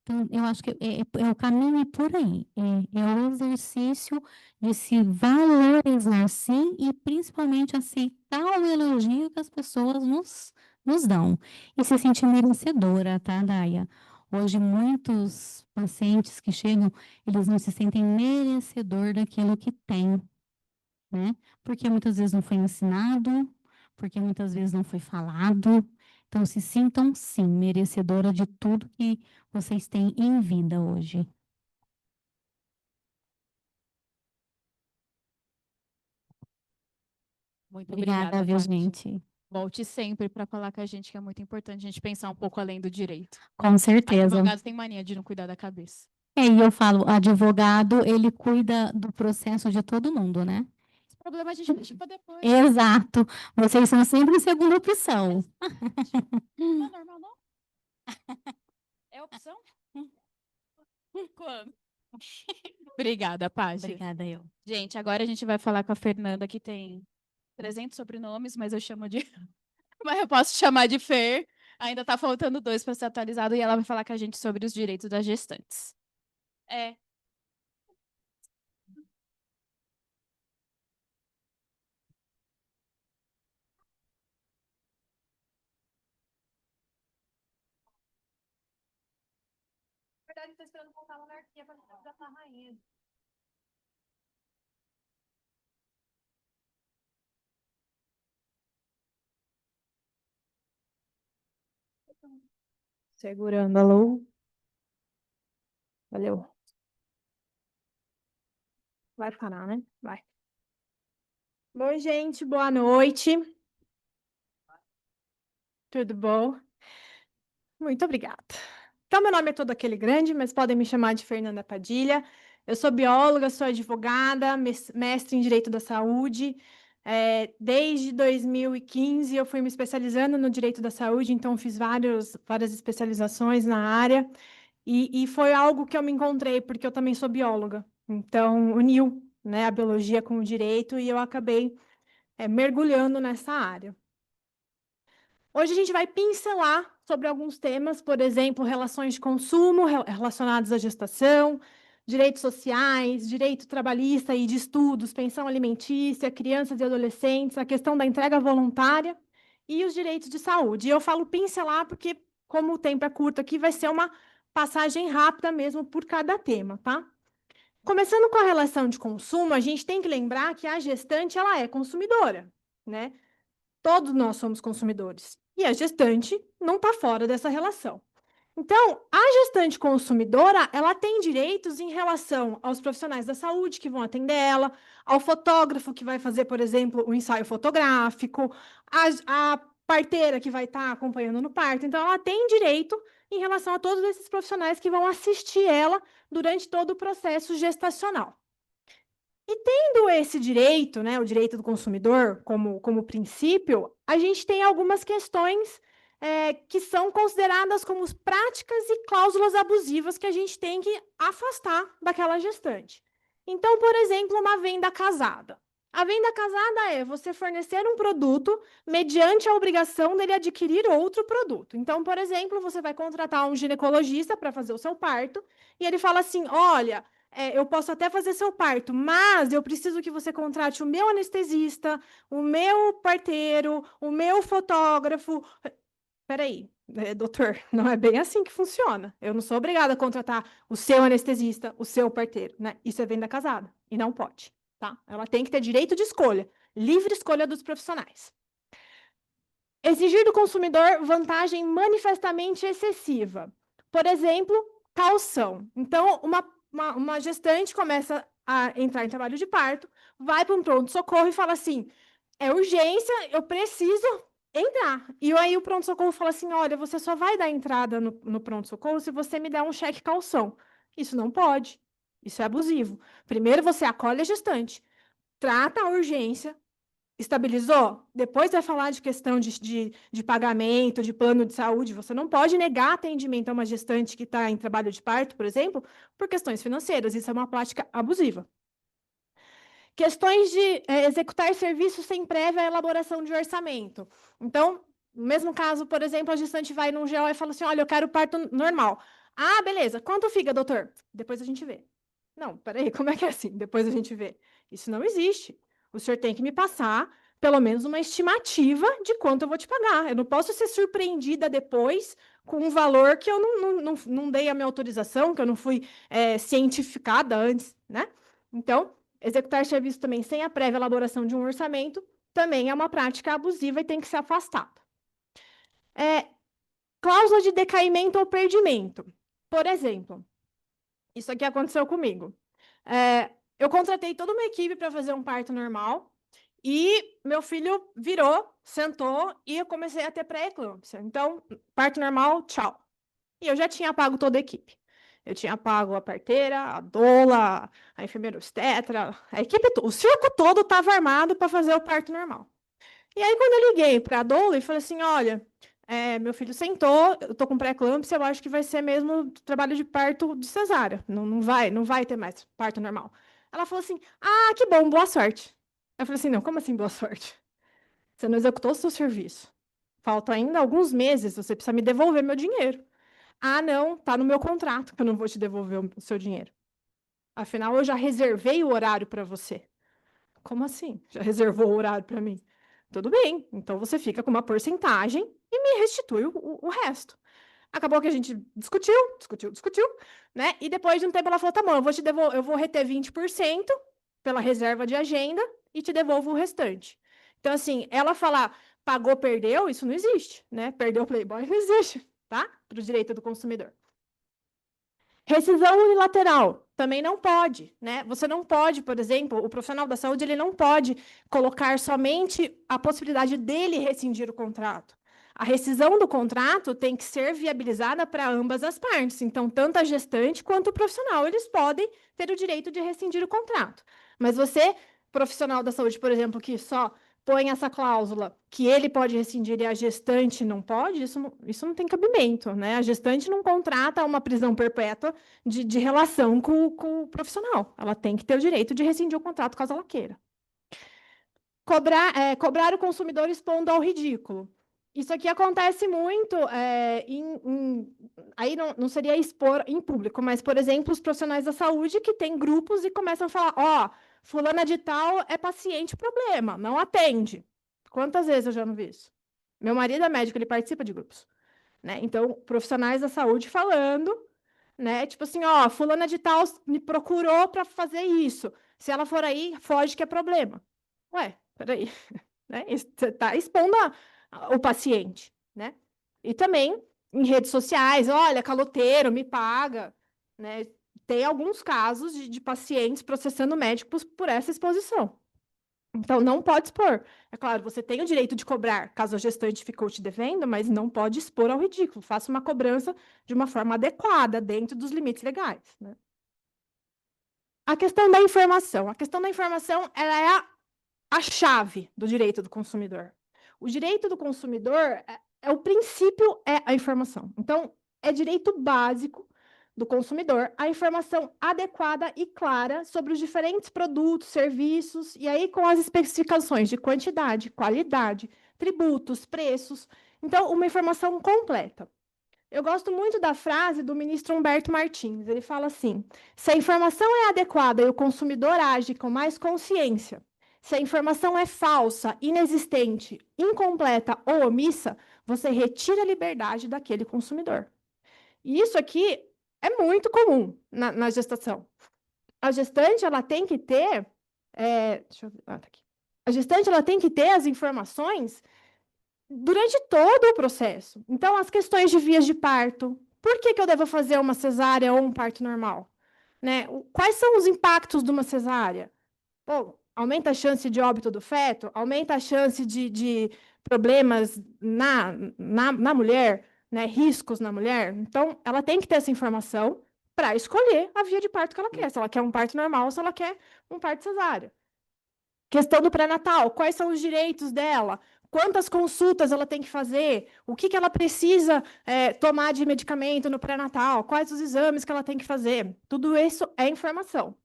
Então, eu acho que o caminho é por aí. É o exercício de se valorizar, sim, e principalmente aceitar o elogio que as pessoas nos dão. E se sentir merecedora, tá, Daia? Hoje, muitos pacientes que chegam, eles não se sentem merecedor daquilo que têm, né? Porque muitas vezes não foi ensinado, porque muitas vezes não foi falado. Então, se sintam, sim, merecedora de tudo que vocês têm em vida hoje. Muito Obrigada, obrigada, viu, Paty. gente? Volte sempre para falar com a gente, que é muito importante a gente pensar um pouco além do direito. Com certeza. Advogados têm mania de não cuidar da cabeça. E eu falo, advogado, ele cuida do processo de todo mundo, né? Esse problema a gente deixa para depois. Exato. Vocês são sempre a segunda opção. Não é normal, não? É opção? Quando? Obrigada, Paty. Obrigada, eu. Gente, agora a gente vai falar com a Fernanda, que tem 300 sobrenomes, mas eu chamo de... Mas eu posso chamar de Fer. Ainda está faltando 2 para ser atualizado, e ela vai falar com a gente sobre os direitos das gestantes. É. Na verdade, estou esperando voltar a monarquia para candidatar a rainha. Segurando, alô? Valeu. Vai parar, né? Vai. Bom, gente, boa noite. Tudo bom? Muito obrigada. Então, meu nome é todo aquele grande, mas podem me chamar de Fernanda Padilha. Eu sou bióloga, sou advogada, mestre em Direito da Saúde. Desde 2015 eu fui me especializando no Direito da Saúde, então fiz várias especializações na área. E foi algo que eu me encontrei, porque eu também sou bióloga. Então, uniu, né, a biologia com o direito e eu acabei mergulhando nessa área. Hoje a gente vai pincelar sobre alguns temas, por exemplo, relações de consumo relacionadas à gestação, direitos sociais, direito trabalhista e de estudos, pensão alimentícia, crianças e adolescentes, a questão da entrega voluntária e os direitos de saúde. E eu falo pincelar porque, como o tempo é curto aqui, vai ser uma passagem rápida mesmo por cada tema, tá? Começando com a relação de consumo, a gente tem que lembrar que a gestante ela é consumidora, né? Todos nós somos consumidores. E a gestante não está fora dessa relação. Então, a gestante consumidora, ela tem direitos em relação aos profissionais da saúde que vão atender ela, ao fotógrafo que vai fazer, por exemplo, o ensaio fotográfico, a parteira que vai estar acompanhando no parto. Então, ela tem direito em relação a todos esses profissionais que vão assistir ela durante todo o processo gestacional. E tendo esse direito, né, o direito do consumidor como princípio, a gente tem algumas questões que são consideradas como práticas e cláusulas abusivas que a gente tem que afastar daquela gestante. Então, por exemplo, uma venda casada. A venda casada é você fornecer um produto mediante a obrigação dele adquirir outro produto. Então, por exemplo, você vai contratar um ginecologista para fazer o seu parto e ele fala assim: olha, eu posso até fazer seu parto, mas eu preciso que você contrate o meu anestesista, o meu parteiro, o meu fotógrafo. Peraí, doutor, não é bem assim que funciona. Eu não sou obrigada a contratar o seu anestesista, o seu parteiro, né? Isso é venda casada e não pode, tá? Ela tem que ter direito de escolha, livre escolha dos profissionais. Exigir do consumidor vantagem manifestamente excessiva. Por exemplo, calção. Então, uma gestante começa a entrar em trabalho de parto, vai para um pronto-socorro e fala assim: é urgência, eu preciso entrar. E aí o pronto-socorro fala assim: olha, você só vai dar entrada no pronto-socorro se você me der um cheque calção. Isso não pode. Isso é abusivo. Primeiro você acolhe a gestante, trata a urgência, estabilizou? Depois vai falar de questão de pagamento, de plano de saúde. Você não pode negar atendimento a uma gestante que está em trabalho de parto, por exemplo, por questões financeiras. Isso é uma prática abusiva. Questões de executar serviços sem prévia elaboração de orçamento. Então, No mesmo caso, por exemplo, a gestante vai num GO e fala assim, olha, eu quero parto normal. Ah, beleza, quanto fica, doutor? Depois a gente vê. Não, peraí, como é que é assim? Depois a gente vê. Isso não existe. O senhor tem que me passar pelo menos uma estimativa de quanto eu vou te pagar. Eu não posso ser surpreendida depois com um valor que eu não dei a minha autorização, que eu não fui cientificada antes, né? Então, executar serviço também sem a prévia elaboração de um orçamento também é uma prática abusiva e tem que ser afastada. Cláusula de decaimento ou perdimento. Por exemplo, isso aqui aconteceu comigo. Eu contratei toda uma equipe para fazer um parto normal e meu filho virou, sentou e eu comecei a ter pré-eclâmpsia. Então, parto normal, tchau. E eu já tinha pago toda a equipe. Eu tinha pago a parteira, a doula, a enfermeira obstetra, a equipe, o circo todo estava armado para fazer o parto normal. E aí, quando eu liguei para a doula e falei assim, olha, meu filho sentou, eu estou com pré-eclâmpsia, eu acho que vai ser mesmo trabalho de parto de cesárea. Não vai ter mais parto normal. Ela falou assim, ah, que bom, boa sorte. Eu falei assim, não, como assim boa sorte? Você não executou o seu serviço. Faltam ainda alguns meses, você precisa me devolver meu dinheiro. Ah, não, tá no meu contrato que eu não vou te devolver o seu dinheiro. Afinal, eu já reservei o horário para você. Como assim? Já reservou o horário para mim? Tudo bem, então você fica com uma porcentagem e me restitui o resto. Acabou que a gente discutiu, né? E depois de um tempo ela falou, tá bom, eu vou reter 20% pela reserva de agenda e te devolvo o restante. Então, assim, ela falar pagou, perdeu, isso não existe, né? Perdeu o Playboy não existe, tá? Para o direito do consumidor. Rescisão unilateral também não pode, né? Você não pode, por exemplo, o profissional da saúde ele não pode colocar somente a possibilidade dele rescindir o contrato. A rescisão do contrato tem que ser viabilizada para ambas as partes. Então, tanto a gestante quanto o profissional, eles podem ter o direito de rescindir o contrato. Mas você, profissional da saúde, por exemplo, que só põe essa cláusula que ele pode rescindir e a gestante não pode, isso não tem cabimento, né? A gestante não contrata uma prisão perpétua de relação com o profissional. Ela tem que ter o direito de rescindir o contrato caso ela queira. Cobrar o consumidor expondo ao ridículo. Isso aqui acontece muito, aí não seria expor em público, mas, por exemplo, os profissionais da saúde que têm grupos e começam a falar, ó, fulana de tal é paciente problema, não atende. Quantas vezes eu já não vi isso? Meu marido é médico, ele participa de grupos, né? Então, profissionais da saúde falando, né? Tipo assim, ó, fulana de tal me procurou para fazer isso. Se ela for aí, foge que é problema. Ué, peraí, né? Você está expondo o paciente, né? E também em redes sociais, olha, caloteiro, me paga, né? Tem alguns casos de pacientes processando médicos por essa exposição. Então, não pode expor. É claro, você tem o direito de cobrar, caso a gestante ficou te devendo, mas não pode expor ao ridículo. Faça uma cobrança de uma forma adequada, dentro dos limites legais, né? A questão da informação. A questão da informação, ela é a chave do direito do consumidor. O direito do consumidor, o princípio é a informação. Então, é direito básico do consumidor a informação adequada e clara sobre os diferentes produtos, serviços, e aí com as especificações de quantidade, qualidade, tributos, preços. Então, uma informação completa. Eu gosto muito da frase do ministro Humberto Martins. Ele fala assim: se a informação é adequada e o consumidor age com mais consciência, se a informação é falsa, inexistente, incompleta ou omissa, você retira a liberdade daquele consumidor. E isso aqui é muito comum na gestação. A gestante, ela tem que ter... deixa eu ver, tá aqui. A gestante, ela tem que ter as informações durante todo o processo. Então, as questões de vias de parto. Por que eu devo fazer uma cesárea ou um parto normal? Né? Quais são os impactos de uma cesárea? Pô, aumenta a chance de óbito do feto? Aumenta a chance de problemas na mulher? Né? Riscos na mulher? Então, ela tem que ter essa informação para escolher a via de parto que ela quer. Se ela quer um parto normal ou se ela quer um parto cesárea. Questão do pré-natal. Quais são os direitos dela? Quantas consultas ela tem que fazer? O que ela precisa tomar de medicamento no pré-natal? Quais os exames que ela tem que fazer? Tudo isso é informação.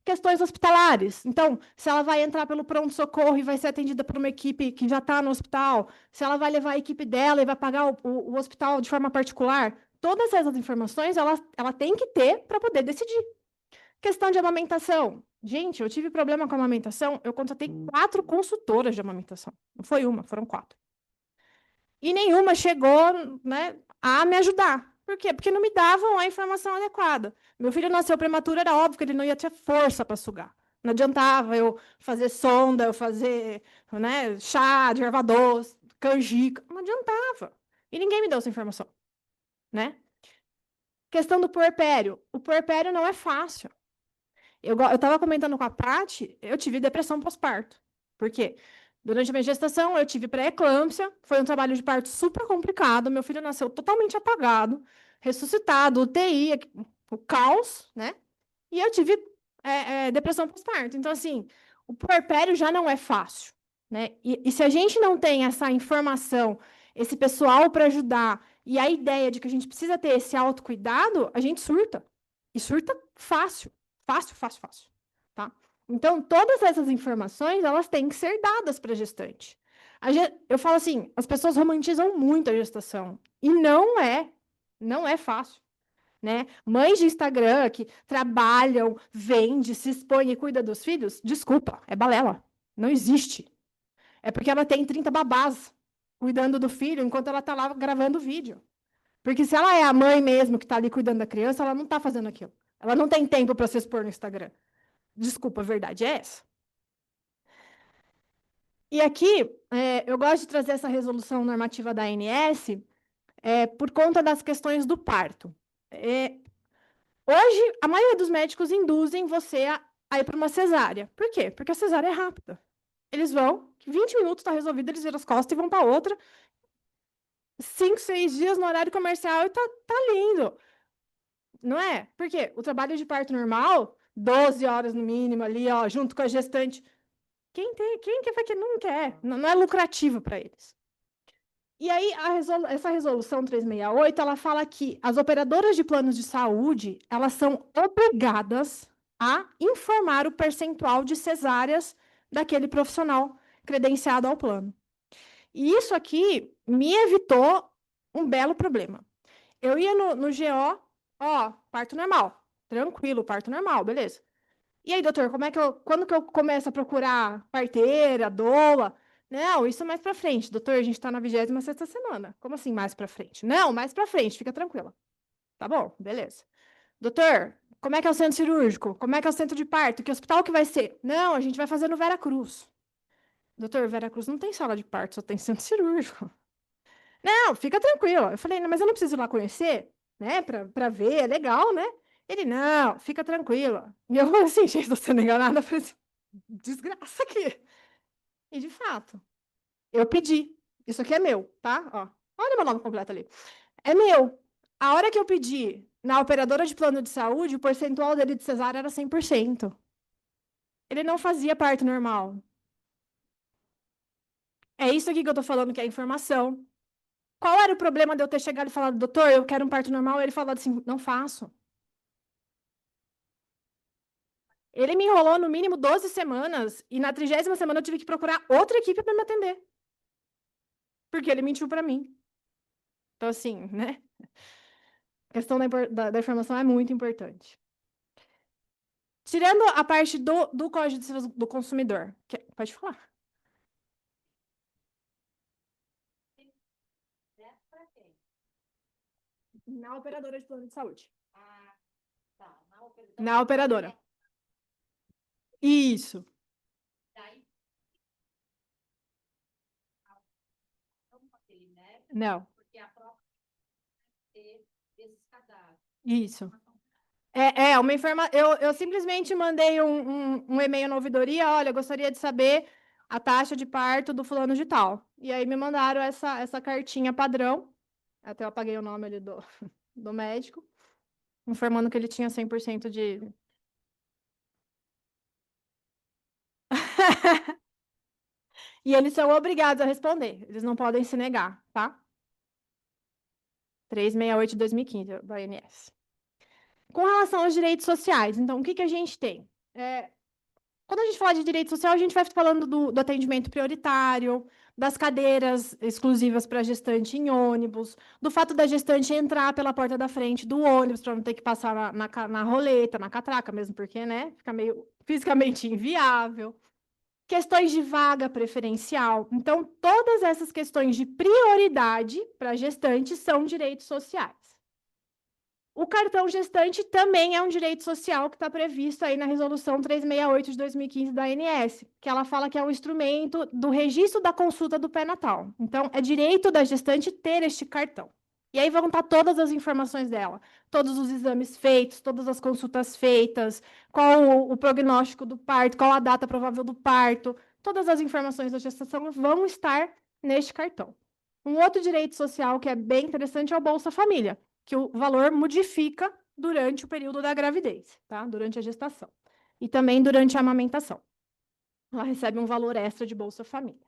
Questões hospitalares. Então, se ela vai entrar pelo pronto-socorro e vai ser atendida por uma equipe que já está no hospital, se ela vai levar a equipe dela e vai pagar o hospital de forma particular, todas essas informações ela tem que ter para poder decidir. Questão de amamentação. Gente, eu tive problema com a amamentação, eu contratei 4 consultoras de amamentação. Não foi uma, foram 4. E nenhuma chegou, né, a me ajudar. Por quê? Porque não me davam a informação adequada. Meu filho nasceu prematuro, era óbvio que ele não ia ter força para sugar. Não adiantava eu fazer sonda, eu fazer, né, chá de erva doce, canjica. Não adiantava. E ninguém me deu essa informação, né? Questão do puerpério. O puerpério não é fácil. Eu estava comentando com a Paty, eu tive depressão pós-parto. Por quê? Durante a minha gestação, eu tive pré-eclâmpsia, foi um trabalho de parto super complicado, meu filho nasceu totalmente apagado, ressuscitado, UTI, o caos, né? E eu tive depressão pós-parto. Então, assim, o puerpério já não é fácil, né? E se a gente não tem essa informação, esse pessoal para ajudar, e a ideia de que a gente precisa ter esse autocuidado, a gente surta. E surta fácil. Fácil, fácil, fácil, tá? Então, todas essas informações, elas têm que ser dadas para a gestante. Eu falo assim, as pessoas romantizam muito a gestação, e não é fácil, né? Mães de Instagram que trabalham, vendem, se expõem e cuidam dos filhos, desculpa, é balela, não existe. É porque ela tem 30 babás cuidando do filho enquanto ela está lá gravando o vídeo. Porque se ela é a mãe mesmo que está ali cuidando da criança, ela não está fazendo aquilo. Ela não tem tempo para se expor no Instagram. Desculpa, a verdade é essa. E aqui, eu gosto de trazer essa resolução normativa da ANS por conta das questões do parto. Hoje, a maioria dos médicos induzem você a ir para uma cesárea. Por quê? Porque a cesárea é rápida. Eles vão, 20 minutos está resolvido, eles viram as costas e vão para outra. 5, 6 dias no horário comercial e tá lindo. Não é? Porque o trabalho de parto normal, 12 horas no mínimo ali, ó, junto com a gestante. Quem quer que não quer? Não é lucrativo para eles. E aí, essa resolução 368, ela fala que as operadoras de planos de saúde, elas são obrigadas a informar o percentual de cesáreas daquele profissional credenciado ao plano. E isso aqui me evitou um belo problema. Eu ia no GO, ó, parto normal, tranquilo, parto normal, beleza. E aí, doutor, quando que eu começo a procurar parteira, doula? Não, isso mais para frente. Doutor, a gente está na 26ª semana. Como assim mais para frente? Não, mais para frente, fica tranquila. Tá bom, beleza. Doutor, como é que é o centro cirúrgico? Como é que é o centro de parto? Que hospital que vai ser? Não, a gente vai fazer no Vera Cruz. Doutor, Vera Cruz não tem sala de parto, só tem centro cirúrgico. Não, fica tranquila. Eu falei, mas eu não preciso ir lá conhecer, né, para ver, é legal, né? Ele, não, fica tranquila. E eu falei assim, gente, estou sendo enganada. Eu falei assim, desgraça aqui. E, de fato, eu pedi. Isso aqui é meu, tá? Ó, olha meu nome completo ali. É meu. A hora que eu pedi na operadora de plano de saúde, o percentual dele de cesárea era 100%. Ele não fazia parto normal. É isso aqui que eu tô falando, que é informação. Qual era o problema de eu ter chegado e falado, doutor, eu quero um parto normal? Ele falou assim, não faço. Ele me enrolou no mínimo 12 semanas e na 30ª semana eu tive que procurar outra equipe para me atender. Porque ele mentiu para mim. Então, assim, né? A questão da informação é muito importante. Tirando a parte do Código de Defesa do Consumidor. Pode falar. Na operadora de plano de saúde. Na operadora. Isso. Não. Isso. Uma informação. Eu simplesmente mandei um e-mail na ouvidoria, olha, gostaria de saber a taxa de parto do fulano de tal. E aí me mandaram essa cartinha padrão, até eu apaguei o nome ali do médico, informando que ele tinha 100% de... E eles são obrigados a responder, eles não podem se negar, tá? 368 de 2015, da ANS. Com relação aos direitos sociais, então, o que a gente tem? Quando a gente fala de direito social, a gente vai falando do atendimento prioritário, das cadeiras exclusivas para gestante em ônibus, do fato da gestante entrar pela porta da frente do ônibus para não ter que passar na roleta, na catraca, mesmo porque, né, fica meio fisicamente inviável. Questões de vaga preferencial. Então, todas essas questões de prioridade para gestante são direitos sociais. O cartão gestante também é um direito social que está previsto aí na Resolução 368 de 2015 da ANS, que ela fala que é um instrumento do registro da consulta do pré-natal. Então, é direito da gestante ter este cartão. E aí vão estar todas as informações dela, todos os exames feitos, todas as consultas feitas, qual o prognóstico do parto, qual a data provável do parto, todas as informações da gestação vão estar neste cartão. Um outro direito social que é bem interessante é o Bolsa Família, que o valor modifica durante o período da gravidez, tá? Durante a gestação. E também durante a amamentação. Ela recebe um valor extra de Bolsa Família.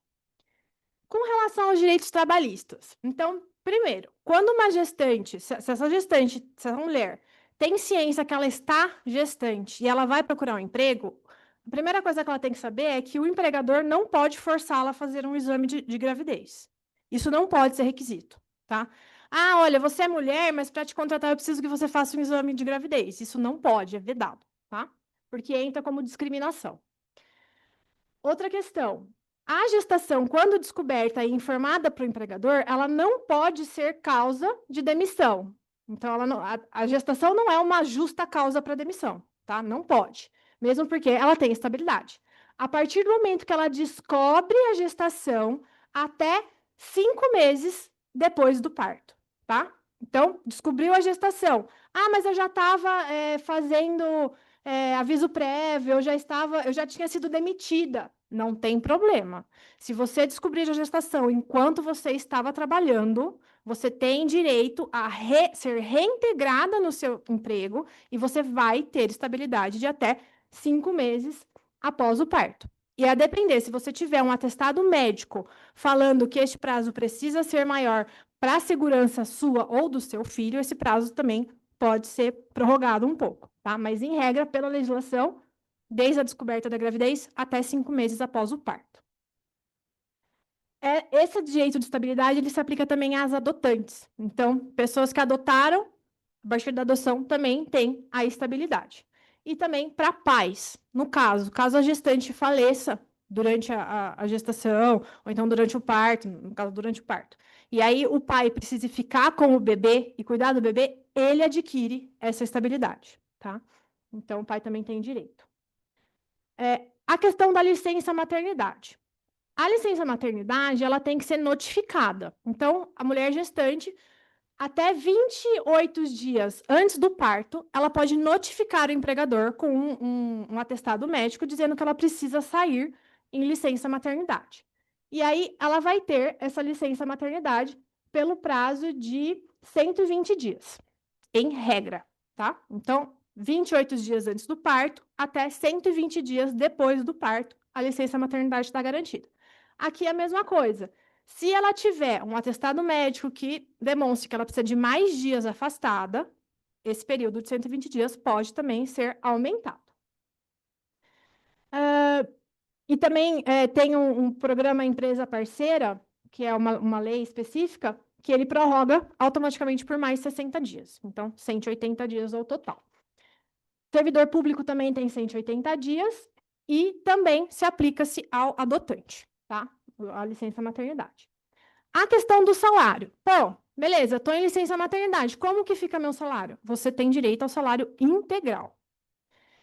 Com relação aos direitos trabalhistas. Então, primeiro, quando uma gestante, se essa gestante, se essa mulher tem ciência que ela está gestante e ela vai procurar um emprego, a primeira coisa que ela tem que saber é que o empregador não pode forçá-la a fazer um exame de gravidez. Isso não pode ser requisito, tá? Ah, olha, você é mulher, mas para te contratar eu preciso que você faça um exame de gravidez. Isso não pode, é vedado, tá? Porque entra como discriminação. Outra questão. A gestação, quando descoberta e informada para o empregador, ela não pode ser causa de demissão. Então, a gestação não é uma justa causa para demissão, tá? Não pode. Mesmo porque ela tem estabilidade. A partir do momento que ela descobre a gestação, até 5 meses depois do parto, tá? Então, descobriu a gestação. Ah, mas eu já estava fazendo aviso prévio, eu já tinha sido demitida. Não tem problema. Se você descobrir a gestação enquanto você estava trabalhando, você tem direito a ser reintegrada no seu emprego e você vai ter estabilidade de até 5 meses após o parto. E a depender, se você tiver um atestado médico falando que este prazo precisa ser maior para a segurança sua ou do seu filho, esse prazo também pode ser prorrogado um pouco, tá? Mas, em regra, pela legislação, desde a descoberta da gravidez até 5 meses após o parto. Esse direito de estabilidade ele se aplica também às adotantes. Então, pessoas que adotaram, a partir da adoção, também têm a estabilidade. E também para pais. No caso a gestante faleça durante a gestação, ou então durante o parto, no caso, durante o parto. E aí o pai precisa ficar com o bebê e cuidar do bebê, ele adquire essa estabilidade, tá? Então, o pai também tem direito. A questão da licença maternidade. A licença maternidade, ela tem que ser notificada. Então, a mulher gestante, até 28 dias antes do parto, ela pode notificar o empregador com um atestado médico dizendo que ela precisa sair em licença maternidade. E aí, ela vai ter essa licença maternidade pelo prazo de 120 dias, em regra, tá? Então, 28 dias antes do parto, até 120 dias depois do parto, a licença maternidade está garantida. Aqui é a mesma coisa. Se ela tiver um atestado médico que demonstre que ela precisa de mais dias afastada, esse período de 120 dias pode também ser aumentado. E também tem um programa empresa parceira, que é uma lei específica, que ele prorroga automaticamente por mais 60 dias. Então, 180 dias ao total. Servidor público também tem 180 dias e também se aplica-se ao adotante, tá? A licença maternidade. A questão do salário. Pô, beleza, estou em licença maternidade. Como que fica meu salário? Você tem direito ao salário integral.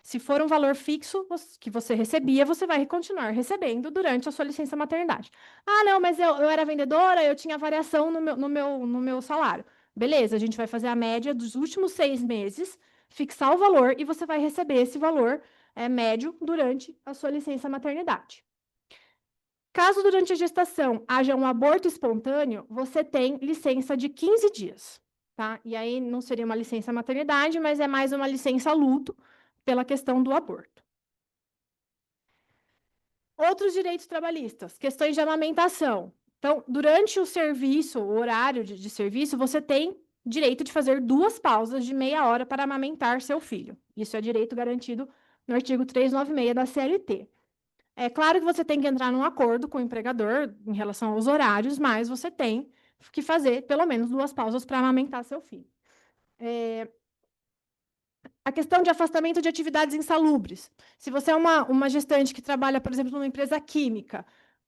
Se for um valor fixo que você recebia, você vai continuar recebendo durante a sua licença maternidade. Ah, não, mas eu era vendedora, eu tinha variação no meu salário. Beleza, a gente vai fazer a média dos últimos 6 meses, fixar o valor e você vai receber esse valor médio durante a sua licença maternidade. Caso durante a gestação haja um aborto espontâneo, você tem licença de 15 dias, tá? E aí não seria uma licença maternidade, mas é mais uma licença luto pela questão do aborto. Outros direitos trabalhistas, questões de amamentação. Então, durante o serviço, o horário de serviço, você tem direito de fazer 2 pausas de meia hora para amamentar seu filho. Isso é direito garantido no artigo 396 da CLT. É claro que você tem que entrar num acordo com o empregador em relação aos horários, mas você tem que fazer pelo menos 2 pausas para amamentar seu filho. A questão de afastamento de atividades insalubres. Se você é uma gestante que trabalha, por exemplo, numa empresa química,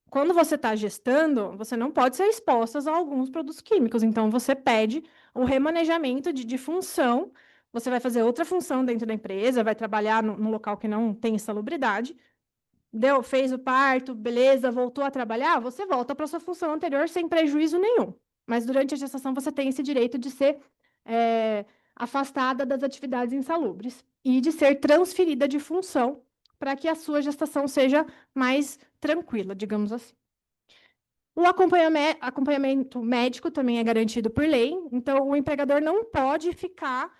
quando você está gestando, você não pode ser exposta a alguns produtos químicos. Então, você pede o remanejamento de função. Você vai fazer outra função dentro da empresa, vai trabalhar num local que não tem insalubridade. Fez o parto, beleza, voltou a trabalhar, você volta para sua função anterior sem prejuízo nenhum. Mas durante a gestação você tem esse direito de ser afastada das atividades insalubres e de ser transferida de função para que a sua gestação seja mais tranquila, digamos assim. O acompanhamento médico também é garantido por lei, então o empregador não pode ficar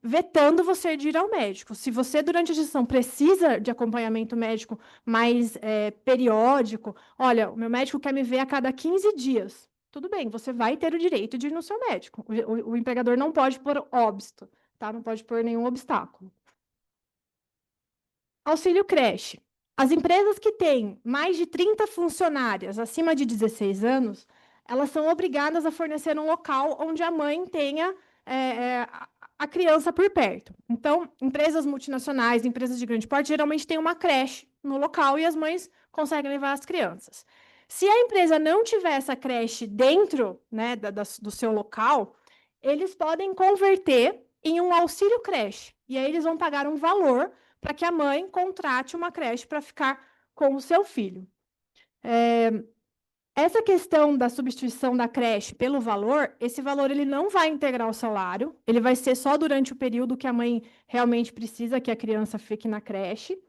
vetando você de ir ao médico. Se você, durante a gestação, precisa de acompanhamento médico mais periódico, olha, o meu médico quer me ver a cada 15 dias. Tudo bem, você vai ter o direito de ir no seu médico. O empregador não pode pôr óbito, tá? Não pode pôr nenhum obstáculo. Auxílio creche. As empresas que têm mais de 30 funcionárias acima de 16 anos, elas são obrigadas a fornecer um local onde a mãe tenha a criança por perto. Então, empresas multinacionais, empresas de grande porte, geralmente têm uma creche no local e as mães conseguem levar as crianças. Se a empresa não tiver essa creche dentro, né, do seu local, eles podem converter em um auxílio creche. E aí eles vão pagar um valor para que a mãe contrate uma creche para ficar com o seu filho. Essa questão da substituição da creche pelo valor, esse valor ele não vai integrar o salário, ele vai ser só durante o período que a mãe realmente precisa que a criança fique na creche,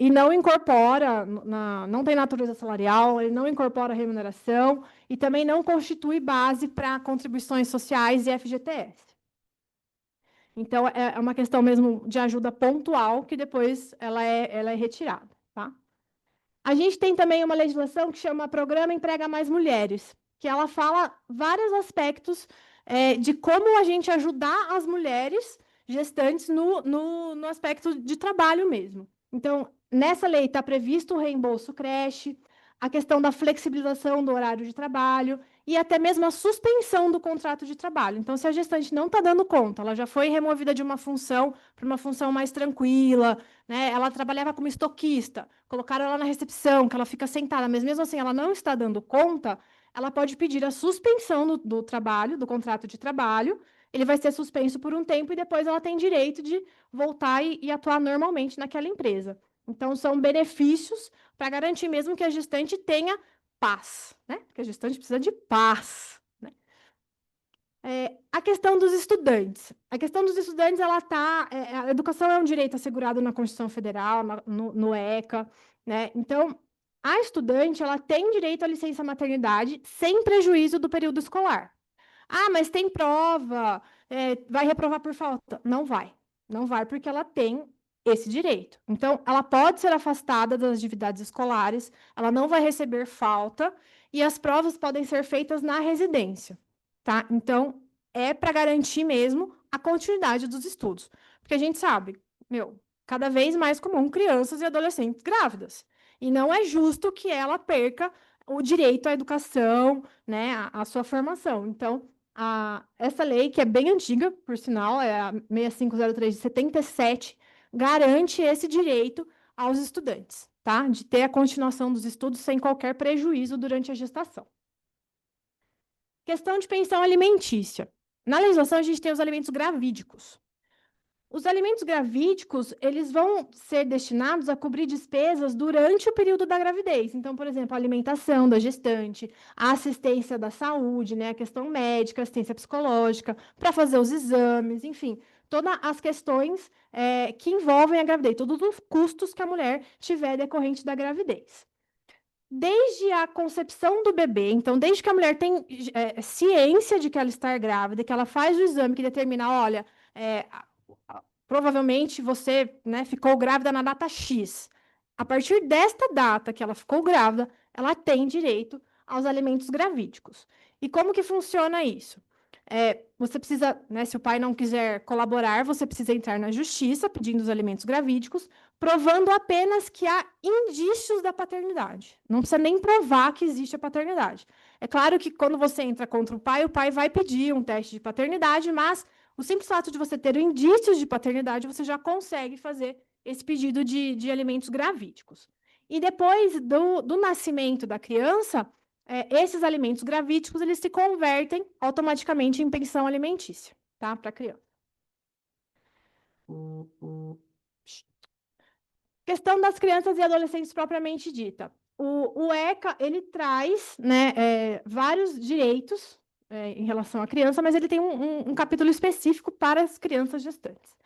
e não incorpora, não tem natureza salarial, ele não incorpora remuneração, e também não constitui base para contribuições sociais e FGTS. Então, é uma questão mesmo de ajuda pontual, que depois ela é retirada. Tá? A gente tem também uma legislação que chama Programa Emprega Mais Mulheres, que ela fala vários aspectos de como a gente ajudar as mulheres gestantes no aspecto de trabalho mesmo. Então, nessa lei está previsto o reembolso creche, a questão da flexibilização do horário de trabalho e até mesmo a suspensão do contrato de trabalho. Então, se a gestante não está dando conta, ela já foi removida de uma função para uma função mais tranquila, né? Ela trabalhava como estoquista, colocaram ela na recepção, que ela fica sentada, mas mesmo assim ela não está dando conta, ela pode pedir a suspensão do trabalho, do contrato de trabalho, ele vai ser suspenso por um tempo e depois ela tem direito de voltar e atuar normalmente naquela empresa. Então, são benefícios para garantir mesmo que a gestante tenha paz, né? Porque a gestante precisa de paz. Né? A questão dos estudantes. A questão dos estudantes, a educação é um direito assegurado na Constituição Federal, no ECA, né? Então, a estudante, ela tem direito à licença maternidade sem prejuízo do período escolar. Ah, mas tem prova, vai reprovar por falta? Não vai. Não vai, porque ela tem esse direito. Então, ela pode ser afastada das atividades escolares, ela não vai receber falta, e as provas podem ser feitas na residência, tá? Então, é para garantir mesmo a continuidade dos estudos. Porque a gente sabe, cada vez mais comum crianças e adolescentes grávidas. E não é justo que ela perca o direito à educação, né, à sua formação. Então, essa lei, que é bem antiga, por sinal, é a 6503 de 77, garante esse direito aos estudantes, tá? De ter a continuação dos estudos sem qualquer prejuízo durante a gestação. Questão de pensão alimentícia. Na legislação, a gente tem os alimentos gravídicos. Os alimentos gravídicos, eles vão ser destinados a cobrir despesas durante o período da gravidez. Então, por exemplo, a alimentação da gestante, a assistência da saúde, né, a questão médica, assistência psicológica, para fazer os exames, enfim, todas as questões que envolvem a gravidez, todos os custos que a mulher tiver decorrente da gravidez. Desde a concepção do bebê, então, desde que a mulher tem ciência de que ela está grávida, que ela faz o exame que determina, olha, provavelmente você, né, ficou grávida na data X. A partir desta data que ela ficou grávida, ela tem direito aos alimentos gravídicos. E como que funciona isso? Você precisa, né, se o pai não quiser colaborar, você precisa entrar na justiça pedindo os alimentos gravídicos, provando apenas que há indícios da paternidade. Não precisa nem provar que existe a paternidade. É claro que quando você entra contra o pai vai pedir um teste de paternidade, mas o simples fato de você ter indícios de paternidade, você já consegue fazer esse pedido de alimentos gravídicos. E depois do nascimento da criança, esses alimentos gravídicos, eles se convertem automaticamente em pensão alimentícia, tá? Para a criança. Questão das crianças e adolescentes propriamente dita. O ECA, ele traz, né, vários direitos em relação à criança, mas ele tem um capítulo específico para as crianças gestantes.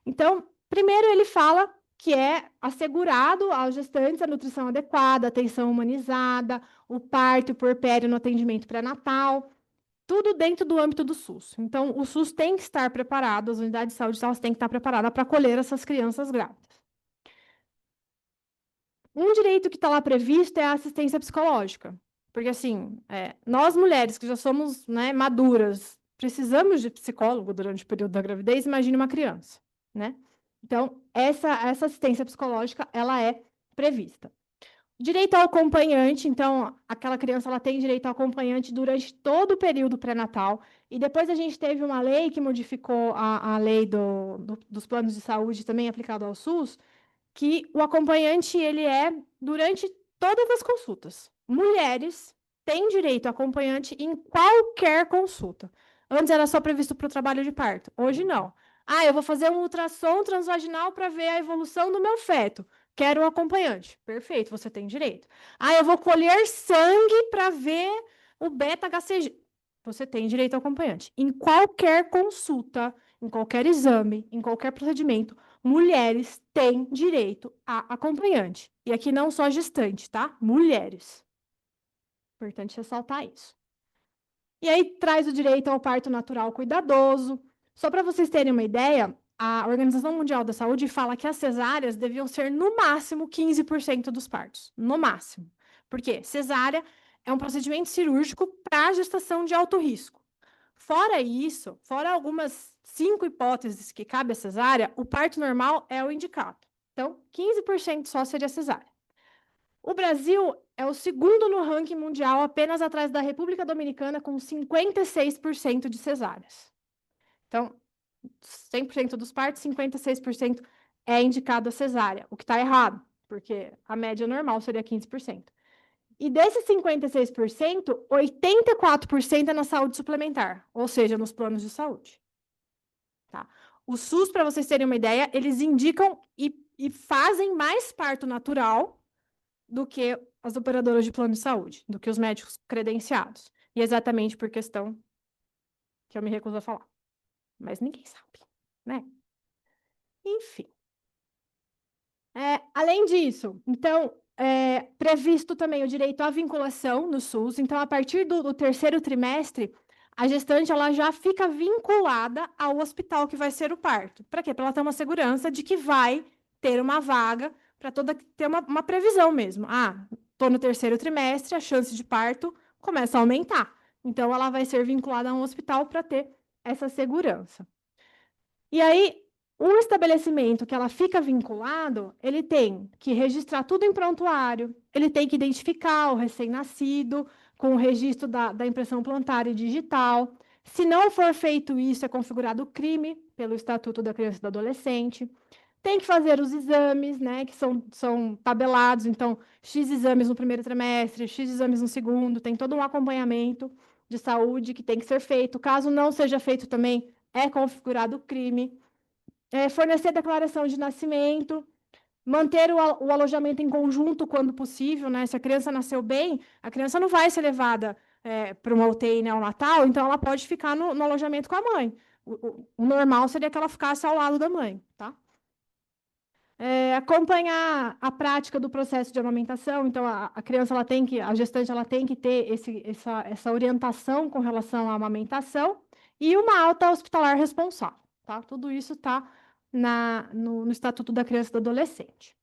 Então, primeiro ele fala que é assegurado aos gestantes a nutrição adequada, a atenção humanizada, o parto e puerpério no atendimento pré-natal, tudo dentro do âmbito do SUS. Então, o SUS tem que estar preparado, as unidades de saúde elas têm que estar preparadas para acolher essas crianças grávidas. Um direito que está lá previsto é a assistência psicológica. Porque, assim, nós mulheres que já somos, né, maduras, precisamos de psicólogo durante o período da gravidez, imagine uma criança, né? Então, essa assistência psicológica, ela é prevista. Direito ao acompanhante, então, aquela criança ela tem direito ao acompanhante durante todo o período pré-natal, e depois a gente teve uma lei que modificou a lei dos planos de saúde, também aplicado ao SUS, que o acompanhante ele é durante todas as consultas. Mulheres têm direito a acompanhante em qualquer consulta. Antes era só previsto para o trabalho de parto, hoje não. Eu vou fazer um ultrassom transvaginal para ver a evolução do meu feto. Quero um acompanhante. Perfeito, você tem direito. Eu vou colher sangue para ver o beta-HCG. Você tem direito ao acompanhante. Em qualquer consulta, em qualquer exame, em qualquer procedimento, mulheres têm direito a acompanhante. E aqui não só gestante, tá? Mulheres. Importante ressaltar isso. E aí traz o direito ao parto natural cuidadoso. Só para vocês terem uma ideia, a Organização Mundial da Saúde fala que as cesáreas deviam ser, no máximo, 15% dos partos. No máximo. Por quê? Cesárea é um procedimento cirúrgico para gestação de alto risco. Fora isso, fora algumas 5 hipóteses que cabe a cesárea, o parto normal é o indicado. Então, 15% só seria cesárea. O Brasil é o segundo no ranking mundial, apenas atrás da República Dominicana, com 56% de cesáreas. Então, 100% dos partos, 56% é indicado a cesárea, o que está errado, porque a média normal seria 15%. E desses 56%, 84% é na saúde suplementar, ou seja, nos planos de saúde. Tá? O SUS, para vocês terem uma ideia, eles indicam e fazem mais parto natural do que as operadoras de plano de saúde, do que os médicos credenciados. E exatamente por questão que eu me recuso a falar. Mas ninguém sabe, né? Enfim. Além disso, então, previsto também o direito à vinculação no SUS. Então, a partir do terceiro trimestre, a gestante ela já fica vinculada ao hospital que vai ser o parto. Para quê? Para ela ter uma segurança de que vai ter uma vaga, para ter uma previsão mesmo. Estou no terceiro trimestre, a chance de parto começa a aumentar. Então, ela vai ser vinculada a um hospital para ter essa segurança. E aí, o estabelecimento que ela fica vinculado, ele tem que registrar tudo em prontuário, ele tem que identificar o recém-nascido com o registro da impressão plantar e digital. Se não for feito isso, é configurado crime pelo Estatuto da Criança e do Adolescente. Tem que fazer os exames, né, que são tabelados, então, X exames no primeiro trimestre, X exames no segundo, tem todo um acompanhamento de saúde que tem que ser feito. Caso não seja feito também, é configurado crime. Fornecer declaração de nascimento, manter o alojamento em conjunto quando possível, né? Se a criança nasceu bem, a criança não vai ser levada para uma UTI neonatal, então ela pode ficar no alojamento com a mãe. O normal seria que ela ficasse ao lado da mãe, tá? Acompanhar a prática do processo de amamentação, então a criança a gestante ela tem que ter essa orientação com relação à amamentação e uma alta hospitalar responsável, tá? Tudo isso está no Estatuto da Criança e do Adolescente.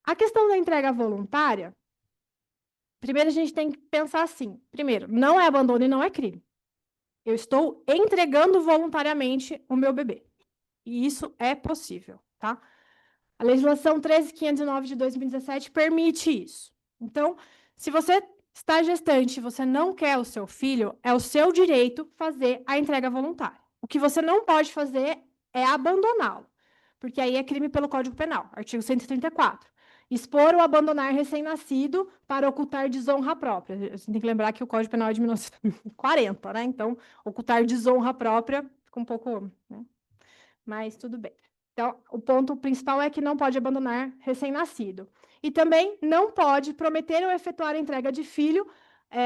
A questão da entrega voluntária, primeiro a gente tem que pensar assim, primeiro, não é abandono e não é crime. Eu estou entregando voluntariamente o meu bebê. E isso é possível, tá? A legislação 13.509 de 2017 permite isso. Então, se você está gestante e você não quer o seu filho, é o seu direito fazer a entrega voluntária. O que você não pode fazer é abandoná-lo, porque aí é crime pelo Código Penal, artigo 134. Expor ou abandonar recém-nascido para ocultar desonra própria. Você tem que lembrar que o Código Penal é de 1940, né? Então, ocultar desonra própria fica um pouco, né? Mas tudo bem. Então, o ponto principal é que não pode abandonar recém-nascido. E também não pode prometer ou efetuar a entrega de filho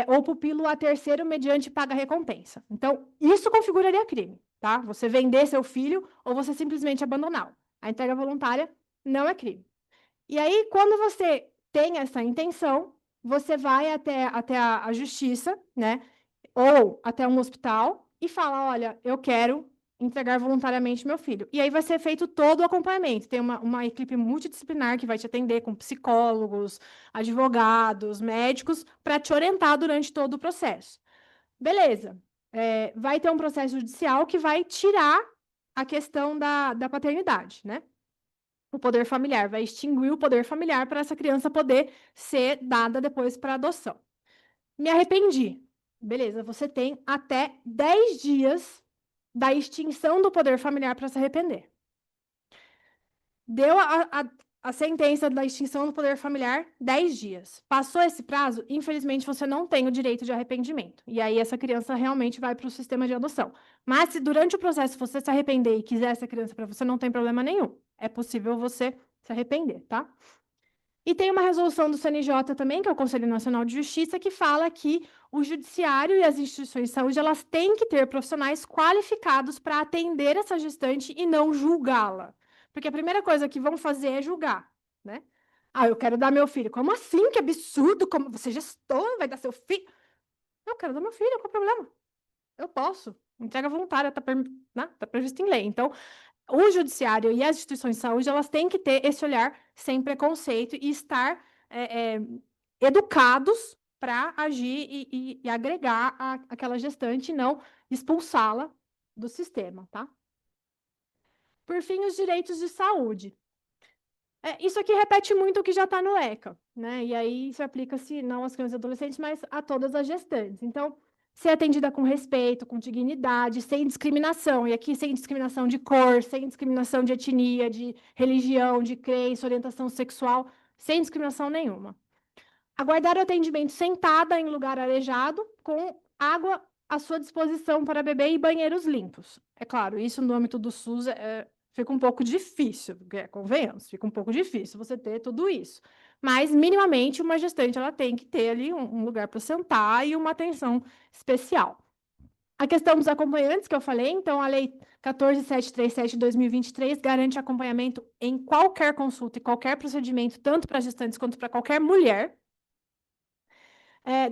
ou pupilo a terceiro mediante paga-recompensa. Então, isso configuraria crime, tá? Você vender seu filho ou você simplesmente abandoná-lo. A entrega voluntária não é crime. E aí, quando você tem essa intenção, você vai até a justiça, né? Ou até um hospital e fala, olha, eu quero entregar voluntariamente meu filho. E aí vai ser feito todo o acompanhamento. Tem uma equipe multidisciplinar que vai te atender com psicólogos, advogados, médicos, para te orientar durante todo o processo. Beleza. Vai ter um processo judicial que vai tirar a questão da paternidade, né? O poder familiar, vai extinguir o poder familiar para essa criança poder ser dada depois para adoção. Me arrependi. Beleza, você tem até 10 dias da extinção do poder familiar para se arrepender. Deu a sentença da extinção do poder familiar, 10 dias. Passou esse prazo, infelizmente você não tem o direito de arrependimento. E aí essa criança realmente vai para o sistema de adoção. Mas se durante o processo você se arrepender e quiser essa criança para você, não tem problema nenhum. É possível você se arrepender, tá? E tem uma resolução do CNJ também, que é o Conselho Nacional de Justiça, que fala que o judiciário e as instituições de saúde, elas têm que ter profissionais qualificados para atender essa gestante e não julgá-la. Porque a primeira coisa que vão fazer é julgar, né? Ah, eu quero dar meu filho. Como assim? Que absurdo! Como você gestor vai dar seu filho? Eu quero dar meu filho, qual o problema? Eu posso. Entrega voluntária, né? Tá previsto em lei. Então, o judiciário e as instituições de saúde, elas têm que ter esse olhar sem preconceito e estar educados para agir e agregar aquela gestante e não expulsá-la do sistema, tá? Por fim, os direitos de saúde. Isso aqui repete muito o que já está no ECA, né? E aí isso aplica-se não às crianças e adolescentes, mas a todas as gestantes. Então, ser atendida com respeito, com dignidade, sem discriminação. E aqui, sem discriminação de cor, sem discriminação de etnia, de religião, de crença, orientação sexual, sem discriminação nenhuma. Aguardar o atendimento sentada em lugar arejado, com água à sua disposição para beber e banheiros limpos. É claro, isso no âmbito do SUS fica um pouco difícil, convenhamos, fica um pouco difícil você ter tudo isso. Mas, minimamente, uma gestante ela tem que ter ali um lugar para sentar e uma atenção especial. A questão dos acompanhantes, que eu falei, então, a Lei 14.737 de 2023 garante acompanhamento em qualquer consulta e qualquer procedimento, tanto para gestantes quanto para qualquer mulher.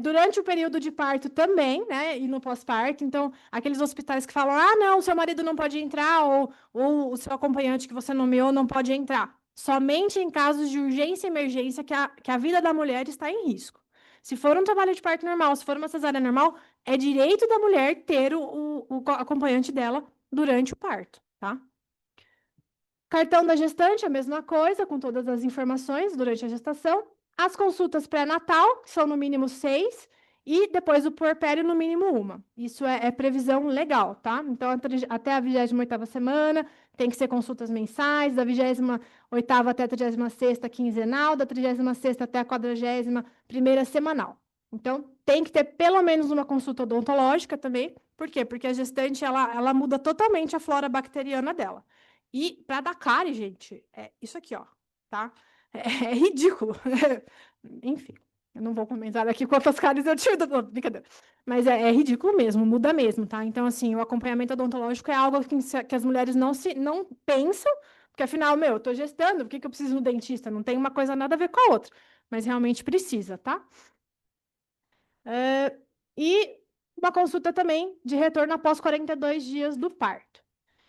Durante o período de parto também, né, e no pós-parto, então, aqueles hospitais que falam, ah, não, o seu marido não pode entrar, ou o seu acompanhante que você nomeou não pode entrar. Somente em casos de urgência e emergência que a vida da mulher está em risco. Se for um trabalho de parto normal, se for uma cesárea normal, é direito da mulher ter o acompanhante dela durante o parto, tá? Cartão da gestante, a mesma coisa, com todas as informações durante a gestação. As consultas pré-natal, que são no mínimo 6, e depois o puerpério, no mínimo 1. Isso é previsão legal, tá? Então, até a 28ª semana, tem que ser consultas mensais, da 28ª até a 36ª quinzenal, da 36ª até a 41ª semanal. Então, tem que ter pelo menos uma consulta odontológica também. Por quê? Porque a gestante, ela muda totalmente a flora bacteriana dela. E para dar cárie, gente, é isso aqui, ó, tá? É ridículo. Enfim, eu não vou comentar aqui quantas cáries eu tive. Brincadeira. Mas é ridículo mesmo, muda mesmo, tá? Então, assim, o acompanhamento odontológico é algo que as mulheres não pensam, porque afinal, eu tô gestando, por que eu preciso no dentista? Não tem uma coisa nada a ver com a outra, mas realmente precisa, tá? E uma consulta também de retorno após 42 dias do parto.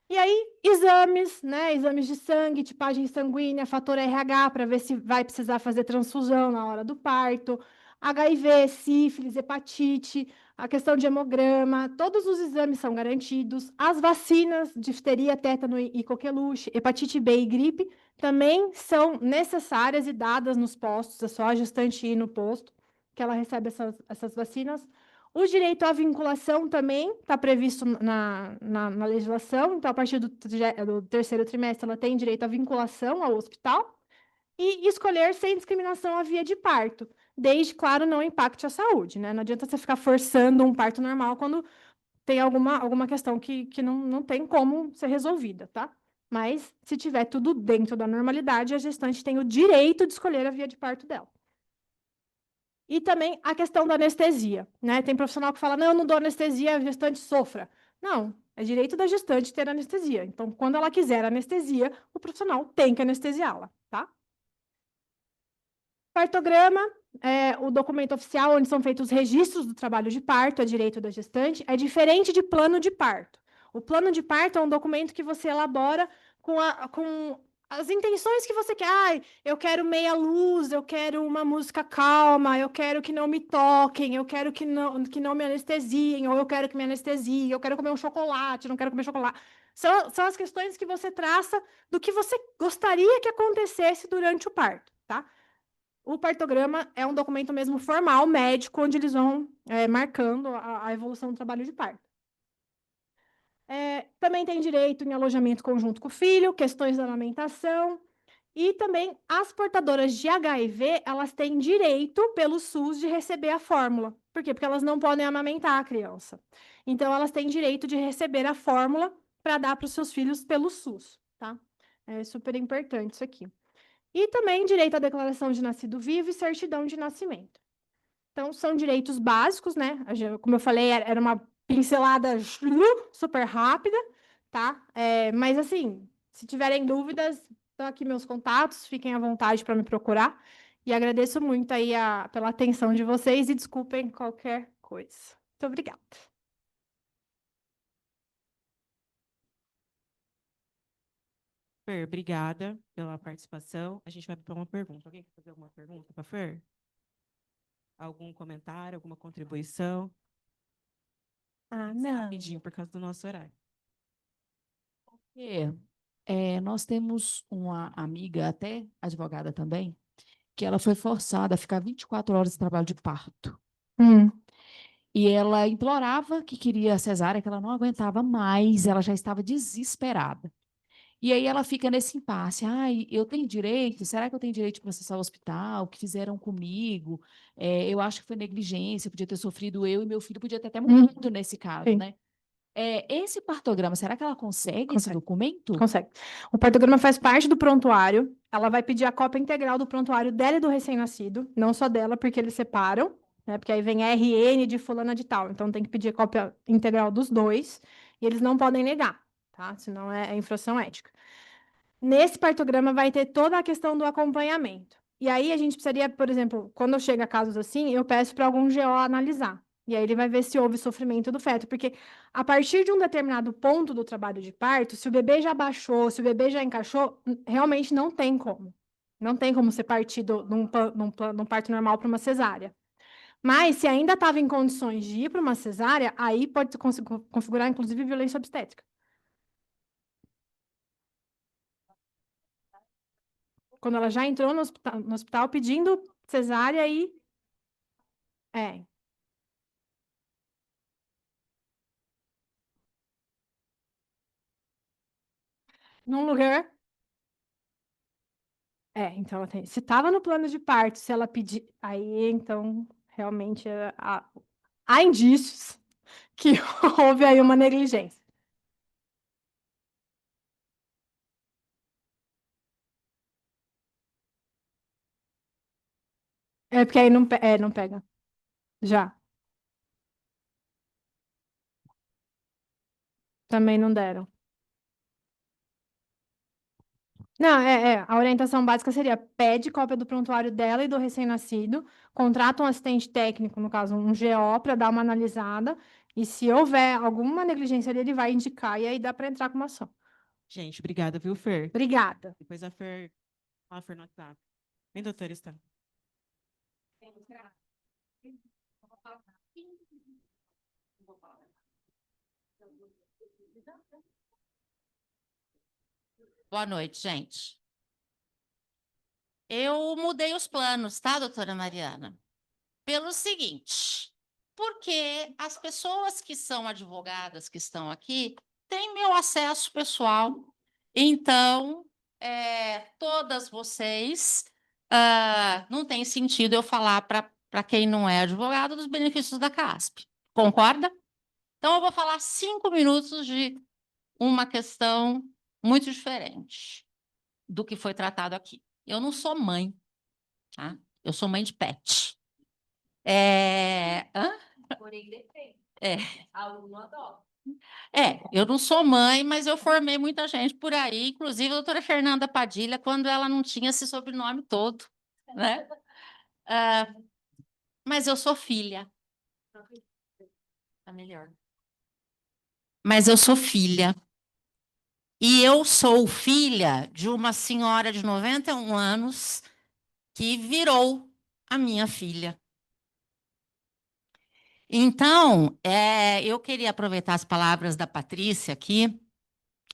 E aí, exames, né? Exames de sangue, tipagem sanguínea, fator RH, para ver se vai precisar fazer transfusão na hora do parto. HIV, sífilis, hepatite, a questão de hemograma, todos os exames são garantidos. As vacinas, difteria, tétano e coqueluche, hepatite B e gripe, também são necessárias e dadas nos postos, é só a gestante ir no posto que ela recebe essas vacinas. O direito à vinculação também está previsto na legislação, então, a partir do terceiro trimestre, ela tem direito à vinculação ao hospital e escolher sem discriminação a via de parto, desde, claro, não impacte a saúde, né? Não adianta você ficar forçando um parto normal quando tem alguma questão que não tem como ser resolvida, tá? Mas, se tiver tudo dentro da normalidade, a gestante tem o direito de escolher a via de parto dela. E também a questão da anestesia, né? Tem profissional que fala, não, eu não dou anestesia, a gestante sofra. Não, é direito da gestante ter anestesia. Então, quando ela quiser anestesia, o profissional tem que anestesiá-la, tá? Partograma é o documento oficial onde são feitos os registros do trabalho de parto, é direito da gestante, é diferente de plano de parto. O plano de parto é um documento que você elabora com as intenções que você quer. Ah, eu quero meia luz, eu quero uma música calma, eu quero que não me toquem, eu quero que não me anestesiem, ou eu quero que me anestesiem, eu quero comer um chocolate, não quero comer chocolate. São as questões que você traça do que você gostaria que acontecesse durante o parto, tá? O partograma é um documento mesmo formal, médico, onde eles vão marcando a evolução do trabalho de parto. Também tem direito em alojamento conjunto com o filho, questões da amamentação, e também as portadoras de HIV, elas têm direito, pelo SUS, de receber a fórmula. Por quê? Porque elas não podem amamentar a criança. Então, elas têm direito de receber a fórmula para dar para os seus filhos pelo SUS, tá? É super importante isso aqui. E também direito à declaração de nascido vivo e certidão de nascimento. Então, são direitos básicos, né? Como eu falei, era uma pincelada super rápida, tá? Mas, assim, se tiverem dúvidas, estão aqui meus contatos, fiquem à vontade para me procurar. E agradeço muito aí pela atenção de vocês e desculpem qualquer coisa. Muito obrigada. Fer, obrigada pela participação. A gente vai para uma pergunta. Alguém quer fazer alguma pergunta para a Fer? Algum comentário, alguma contribuição? Não. Rapidinho, por causa do nosso horário. Nós temos uma amiga, até advogada também, que ela foi forçada a ficar 24 horas de trabalho de parto. E ela implorava que queria cesárea, que ela não aguentava mais, ela já estava desesperada. E aí ela fica nesse impasse. Ai, eu tenho direito? Será que eu tenho direito de processar o hospital? O que fizeram comigo? Eu acho que foi negligência, podia ter sofrido eu e meu filho podia ter até morrido nesse caso, Sim. né? Esse partograma, será que ela consegue esse Consegue. documento? Consegue. O partograma faz parte do prontuário. Ela vai pedir a cópia integral do prontuário dela e do recém-nascido, não só dela, porque eles separam, né? Porque aí vem RN de fulana de tal. Então tem que pedir a cópia integral dos dois e eles não podem negar, tá? Senão é infração ética. Nesse partograma vai ter toda a questão do acompanhamento. E aí a gente precisaria, por exemplo, quando chega casos assim, eu peço para algum GO analisar. E aí ele vai ver se houve sofrimento do feto, porque a partir de um determinado ponto do trabalho de parto, se o bebê já baixou, se o bebê já encaixou, realmente não tem como. Não tem como ser partido num parto normal para uma cesárea. Mas se ainda estava em condições de ir para uma cesárea, aí pode configurar, inclusive, violência obstétrica. Quando ela já entrou no hospital pedindo cesárea e... Num lugar... então ela tem... Se estava no plano de parto, se ela pedir... Aí, então, realmente, há indícios que houve aí uma negligência. Porque aí não pega. Já. Também não deram. Não, a orientação básica seria: pede cópia do prontuário dela e do recém-nascido, contrata um assistente técnico, no caso, um GO, para dar uma analisada, e se houver alguma negligência ali, ele vai indicar, e aí dá para entrar com uma ação. Gente, obrigada, viu, Fer? Obrigada. Depois a Fer... Fala, Fer, no WhatsApp. Vem, doutora, está. Boa noite, gente. Eu mudei os planos, tá, doutora Mariana? Pelo seguinte, porque as pessoas que são advogadas que estão aqui têm meu acesso pessoal. Então, todas vocês, não tem sentido eu falar para quem não é advogado dos benefícios da CASP. Concorda? Então, eu vou falar 5 minutos de uma questão muito diferente do que foi tratado aqui. Eu não sou mãe, tá? Eu sou mãe de pet. Hã? Porém, depende. Aluno adota. Eu não sou mãe, mas eu formei muita gente por aí, inclusive a doutora Fernanda Padilha, quando ela não tinha esse sobrenome todo, né? Mas eu sou filha. Tá melhor. Mas eu sou filha. E eu sou filha de uma senhora de 91 anos que virou a minha filha. Então, eu queria aproveitar as palavras da Patrícia aqui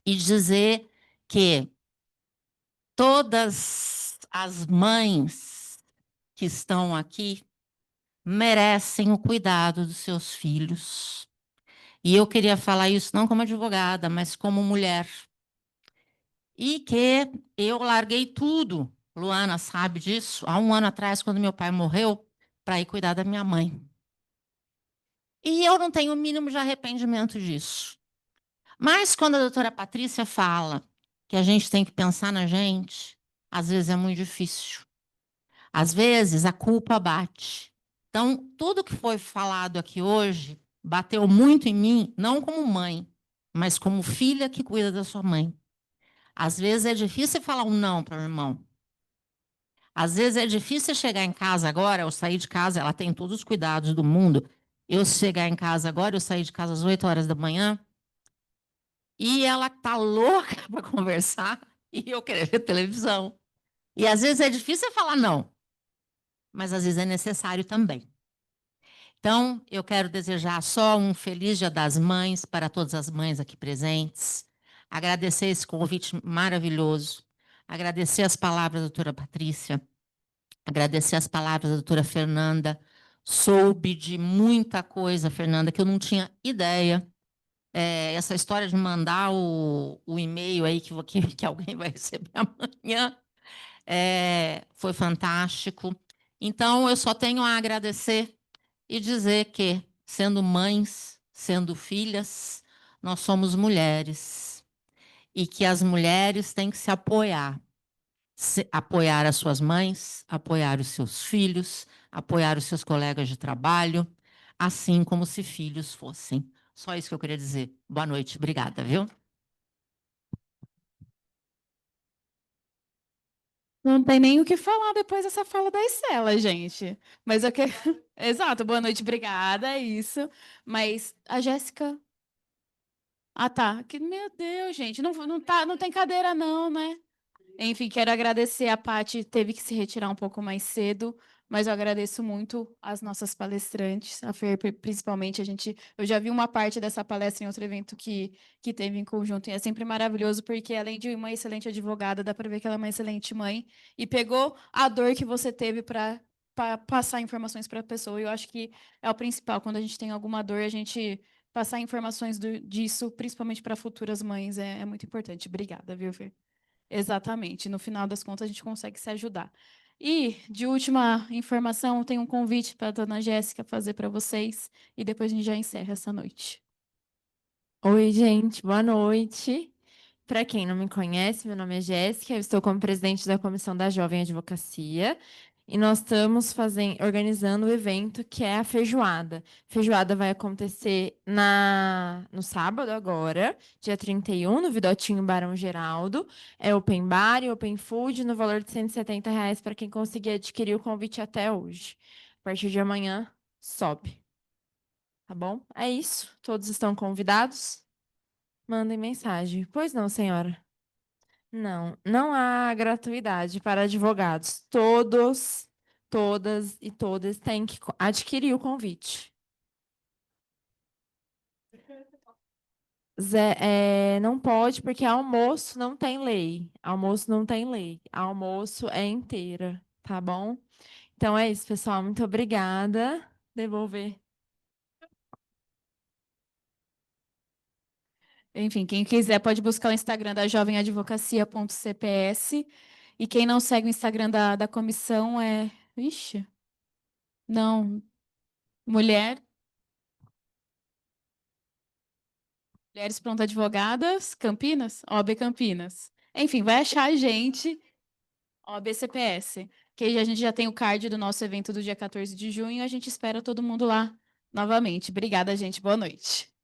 e dizer que todas as mães que estão aqui merecem o cuidado dos seus filhos. E eu queria falar isso não como advogada, mas como mulher. E que eu larguei tudo, Luana sabe disso, há 1 ano atrás, quando meu pai morreu, para ir cuidar da minha mãe. E eu não tenho o mínimo de arrependimento disso. Mas quando a doutora Patrícia fala que a gente tem que pensar na gente, às vezes é muito difícil. Às vezes a culpa bate. Então, tudo que foi falado aqui hoje bateu muito em mim, não como mãe, mas como filha que cuida da sua mãe. Às vezes é difícil falar um não para o irmão. Às vezes é difícil chegar em casa agora, eu sair de casa, ela tem todos os cuidados do mundo. Eu chegar em casa agora, eu saí de casa às 8 horas da manhã, e ela tá louca para conversar e eu querer ver televisão. E às vezes é difícil falar não, mas às vezes é necessário também. Então, eu quero desejar só um feliz Dia das Mães para todas as mães aqui presentes. Agradecer esse convite maravilhoso. Agradecer as palavras da doutora Patrícia. Agradecer as palavras da doutora Fernanda. Soube de muita coisa, Fernanda, que eu não tinha ideia. Essa história de mandar o e-mail aí que alguém vai receber amanhã foi fantástico. Então, eu só tenho a agradecer e dizer que, sendo mães, sendo filhas, nós somos mulheres. E que as mulheres têm que se apoiar. Apoiar as suas mães, apoiar os seus filhos, apoiar os seus colegas de trabalho, assim como se filhos fossem. Só isso que eu queria dizer. Boa noite, obrigada, viu? Não tem nem o que falar depois dessa fala da Estela, gente. Mas eu quero. Exato, boa noite, obrigada, é isso. Mas a Jéssica. Ah, tá. Meu Deus, gente. Não tem cadeira, não, né? Enfim, quero agradecer. A Paty teve que se retirar um pouco mais cedo, mas eu agradeço muito as nossas palestrantes, a Fer, principalmente. Eu já vi uma parte dessa palestra em outro evento que teve em conjunto, e é sempre maravilhoso, porque além de uma excelente advogada, dá para ver que ela é uma excelente mãe, e pegou a dor que você teve para passar informações para a pessoa. E eu acho que é o principal, quando a gente tem alguma dor, a gente passar informações disso, principalmente para futuras mães, é muito importante. Obrigada, viu, Fer? Exatamente. No final das contas, a gente consegue se ajudar. E, de última informação, tem um convite para a dona Jéssica fazer para vocês, e depois a gente já encerra essa noite. Oi, gente, boa noite. Para quem não me conhece, meu nome é Jéssica, eu estou como presidente da Comissão da Jovem Advocacia e nós estamos organizando o evento que é a feijoada. A feijoada vai acontecer no sábado agora, dia 31, no Vidotinho Barão Geraldo. É open bar e open food no valor de R$ 170 para quem conseguir adquirir o convite até hoje. A partir de amanhã, sobe. Tá bom? É isso. Todos estão convidados? Mandem mensagem. Pois não, senhora. Não, não há gratuidade para advogados. Todos, todas e todas têm que adquirir o convite. Não pode, porque almoço não tem lei. Almoço não tem lei. Almoço é inteira, tá bom? Então é isso, pessoal. Muito obrigada. Devolver. Enfim, quem quiser pode buscar o Instagram da jovemadvocacia.cps. E quem não segue o Instagram da comissão é. Ixi. Não. Mulheres Pronto Advogadas, Campinas? OAB Campinas. Enfim, vai achar a gente, OAB CPS. Que a gente já tem o card do nosso evento do dia 14 de junho. A gente espera todo mundo lá novamente. Obrigada, gente. Boa noite.